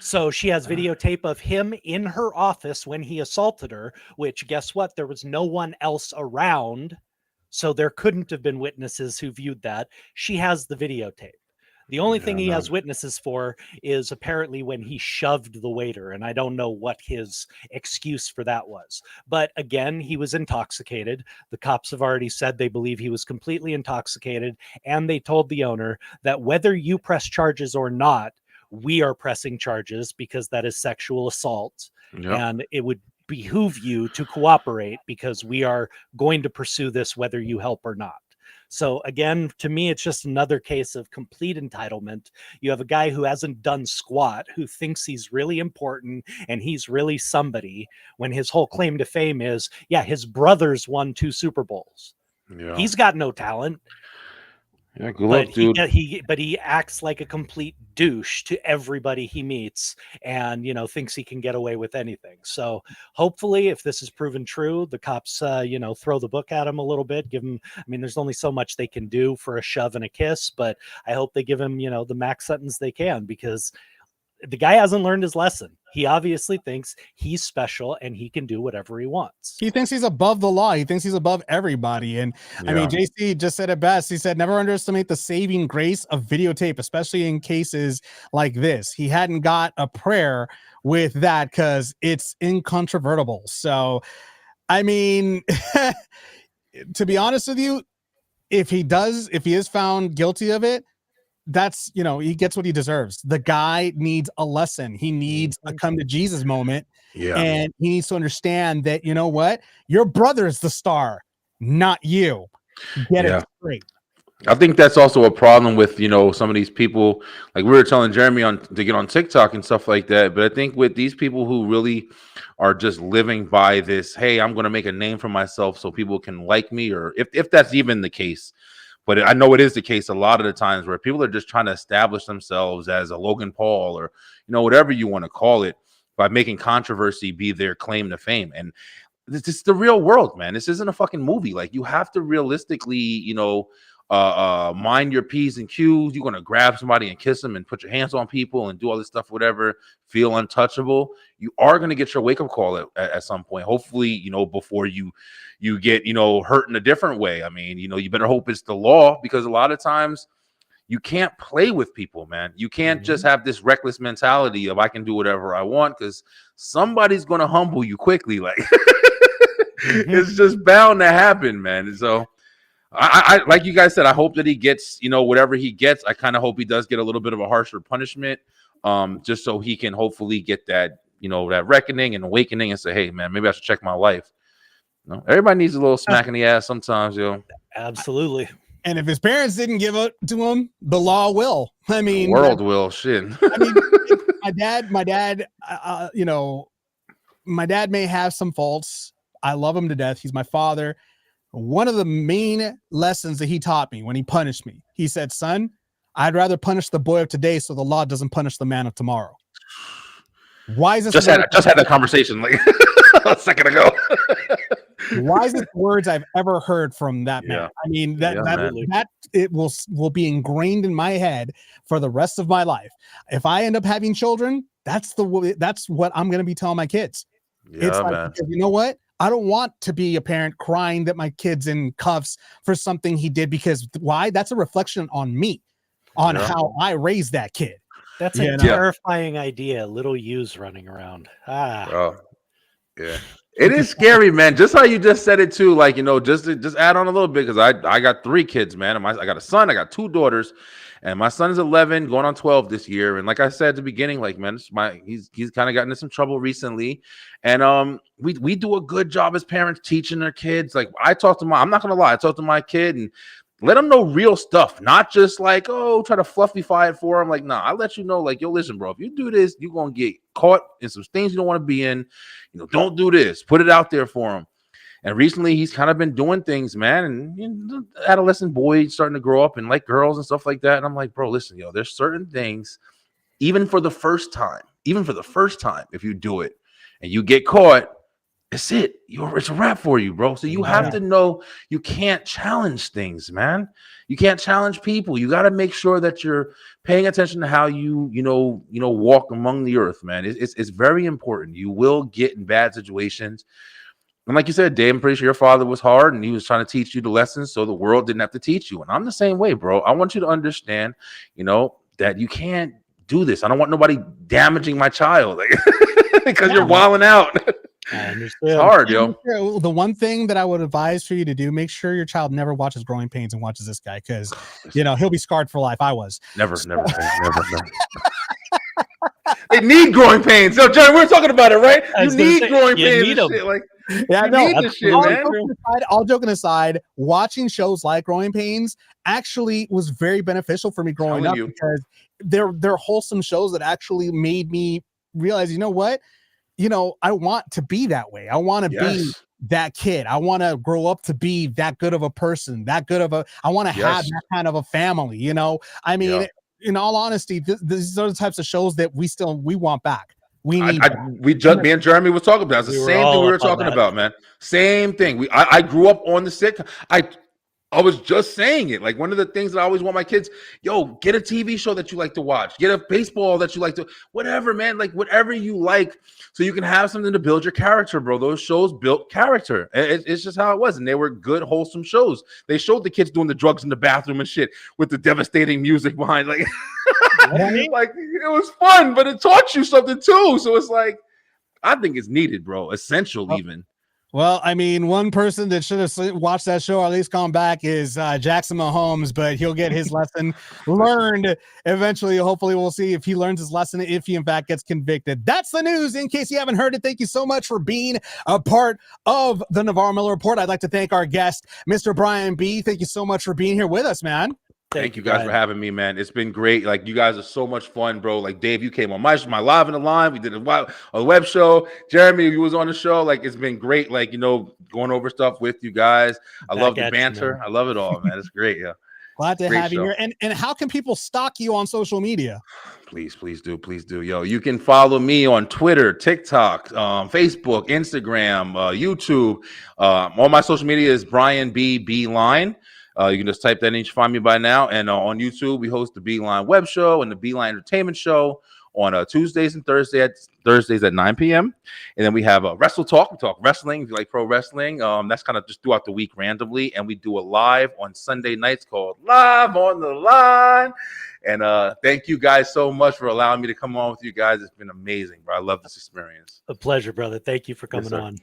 So she has videotape of him in her office when he assaulted her, which guess what? There was no one else around. So there couldn't have been witnesses who viewed that. She has the videotape. The only thing he has witnesses for is apparently when he shoved the waiter. And I don't know what his excuse for that was. But again, he was intoxicated. The cops have already said they believe he was completely intoxicated. And they told the owner that whether you press charges or not, we are pressing charges because that is sexual assault. And it would behoove you to cooperate because we are going to pursue this whether you help or not. So again, to me, it's just another case of complete entitlement. You have a guy who hasn't done squat, who thinks he's really important and he's really somebody, when his whole claim to fame is, his brothers won 2 Super Bowls. He's got no talent. Yeah, good luck, dude. But he acts like a complete douche to everybody he meets and, thinks he can get away with anything. So hopefully if this is proven true, the cops, throw the book at him a little bit, give him, there's only so much they can do for a shove and a kiss, but I hope they give him, the max sentence they can, because the guy hasn't learned his lesson. He obviously thinks he's special and he can do whatever he wants. He thinks he's above the law. He thinks he's above everybody. And JC just said it best. He said, never underestimate the saving grace of videotape, especially in cases like this. He hadn't got a prayer with that because it's incontrovertible. So, to be honest with you, if he is found guilty of it, that's, he gets what he deserves. The guy needs a lesson. He needs a come to Jesus moment. And he needs to understand that, your brother is the star, not you. Get it straight. I think that's also a problem with, some of these people, like we were telling Jeremy to get on TikTok and stuff like that. But I think with these people who really are just living by this, hey, I'm going to make a name for myself so people can like me, or if that's even the case. But I know it is the case a lot of the times where people are just trying to establish themselves as a Logan Paul or, whatever you want to call it, by making controversy be their claim to fame. And this is the real world, man. This isn't a fucking movie. Like, you have to realistically, mind your P's and Q's. You're gonna grab somebody and kiss them and put your hands on people and do all this stuff, whatever, feel untouchable. You are gonna get your wake-up call at some point, hopefully, before you get hurt in a different way. I mean, you better hope it's the law, because a lot of times you can't play with people, man. You can't just have this reckless mentality of I can do whatever I want, because somebody's gonna humble you quickly. Like it's just bound to happen, man. And so I like you guys said, I hope that he gets, whatever he gets. I kind of hope he does get a little bit of a harsher punishment, just so he can hopefully get that, that reckoning and awakening and say, hey, man, maybe I should check my life. Everybody needs a little smack in the ass sometimes, Absolutely. And if his parents didn't give it to him, the law will. I mean, the world will. Shit. I mean, my dad, my dad may have some faults. I love him to death. He's my father. One of the main lessons that he taught me when he punished me, he said, son, I'd rather punish the boy of today so the law doesn't punish the man of tomorrow. Why is this? Just had that conversation like a second ago. Wisest words I've ever heard from that man. I mean, that it will be ingrained in my head for the rest of my life. If I end up having children, that's what I'm going to be telling my kids. It's like, you know what? I don't want to be a parent crying that my kid's in cuffs for something he did, because why? That's a reflection on me, on how I raised that kid. That's a terrifying idea. Little yous running around. Yeah. It is scary, man. Just how you just said it too. Like, just add on a little bit, because I got 3 kids, man. I got a son, I got 2 daughters, and my son is 11, going on 12 this year. And like I said at the beginning, like, man, he's kind of gotten into some trouble recently. And we do a good job as parents teaching their kids. Like, I'm not gonna lie, I talk to my kid and let them know real stuff, not just like, try to fluffify it for them. Like, nah, I let you know, like, yo, listen, bro, if you do this, you're gonna get caught in some things you don't want to be in. Don't do this. Put it out there for him. And recently, he's kind of been doing things, man. And adolescent boys starting to grow up and like girls and stuff like that. And I'm like, bro, listen, there's certain things, even for the first time, if you do it and you get caught, it's it. It's a wrap for you, bro. So you have to know you can't challenge things, man. You can't challenge people. You got to make sure that you're paying attention to how you walk among the earth, man. It's very important. You will get in bad situations. And like you said, Dave, I'm pretty sure your father was hard and he was trying to teach you the lessons so the world didn't have to teach you. And I'm the same way, bro. I want you to understand, that you can't do this. I don't want nobody damaging my child because you're wilding out. I understand. It's hard, yo. The one thing that I would advise for you to do, make sure your child never watches Growing Pains and watches this guy, because he'll be scarred for life. I was. Never. They need Growing Pains. So, Jerry, we're talking about it, right? You need Growing Pains. Need and shit. Like, all joking aside, watching shows like Growing Pains actually was very beneficial for me growing up, because they're wholesome shows that actually made me realize, what? I want to be that way. I want to be that kid. I want to grow up to be that good of a person, I want to have that kind of a family, I mean, in all honesty, these are the types of shows that we want back. We need. Me and Jeremy was talking about. It's the same thing we were talking about, man. Same thing. I grew up on the sitcom. I was just saying it. Like, one of the things that I always want my kids, get a TV show that you like to watch, get a baseball that you like to, whatever, man, like whatever you like, so you can have something to build your character, bro. Those shows built character. It's just how it was. And they were good, wholesome shows. They showed the kids doing the drugs in the bathroom and shit with the devastating music behind. Like, like, it was fun, but it taught you something too. So it's like, I think it's needed, bro. Essential, even. Well, I mean, one person that should have watched that show or at least gone back is Jackson Mahomes, but he'll get his lesson learned eventually. Hopefully, we'll see if he learns his lesson, if he in fact gets convicted. That's the news. In case you haven't heard it, thank you so much for being a part of the Navarro-Miller Report. I'd like to thank our guest, Mr. Brian B. Thank you so much for being here with us, man. Thank you guys for having me, man. It's been great. Like, you guys are so much fun, bro. Like, Dave, you came on my Live in the Line. We did a web show. Jeremy, you was on the show. Like, it's been great, like, going over stuff with you guys. I love the banter. I love it all, man. It's great. Yeah. Glad to have you here. And how can people stalk you on social media? Please do. Yo, you can follow me on Twitter, TikTok, Facebook, Instagram, YouTube. All my social media is Brian B. Line. You can just type that in, you should find me by now. And on YouTube, we host the Beeline Web Show and the Beeline Entertainment Show on Tuesdays and Thursdays at 9 p.m. And then we have Wrestle Talk. We talk wrestling, if you like pro wrestling. That's kind of just throughout the week randomly. And we do a live on Sunday nights called Live on the Line. And thank you guys so much for allowing me to come on with you guys. It's been amazing, bro. I love this experience. A pleasure, brother. Thank you for coming on.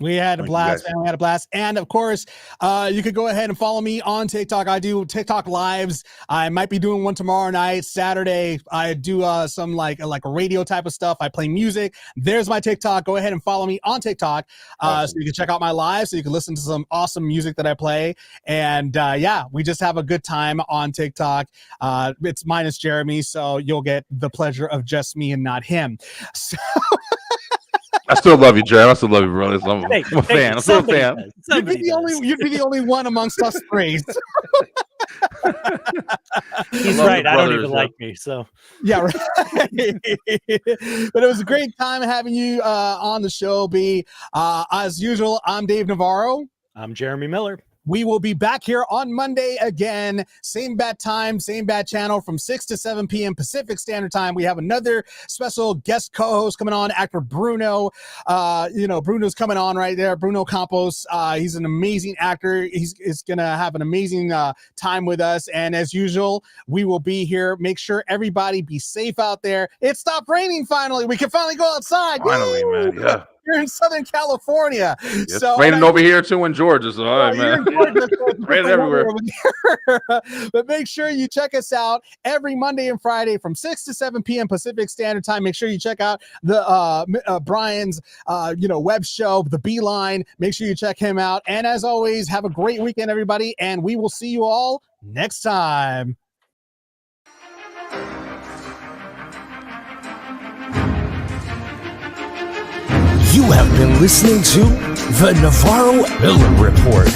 We had a blast, man. We had a blast. And of course, you could go ahead and follow me on TikTok. I do TikTok lives. I might be doing one tomorrow night, Saturday. I do some like a radio type of stuff. I play music. There's my TikTok. Go ahead and follow me on TikTok. So you can check out my live, so you can listen to some awesome music that I play. And yeah, we just have a good time on TikTok. It's minus Jeremy, so you'll get the pleasure of just me and not him. So I still love you, Jeremy. I still love you, brother. I'm a fan. I'm still a fan. You'd be the only one amongst us three. He's right. I don't even like me. So yeah, right. But it was a great time having you on the show, B. As usual, I'm Dave Navarro. I'm Jeremy Miller. We will be back here on Monday again. Same bat time, same bat channel from 6 to 7 p.m. Pacific Standard Time. We have another special guest co-host coming on, actor Bruno. Bruno's coming on right there. Bruno Campos. He's an amazing actor. He's going to have an amazing time with us. And as usual, we will be here. Make sure everybody be safe out there. It stopped raining finally. We can finally go outside. Finally, man. Yeah. You're in Southern California. It's raining over here too in Georgia. So, all right, man. Raining everywhere. But make sure you check us out every Monday and Friday from 6 to 7 p.m. Pacific Standard Time. Make sure you check out the Brian's web show, The Beeline. Make sure you check him out. And as always, have a great weekend, everybody. And we will see you all next time. You have been listening to the Navarro-Miller Report.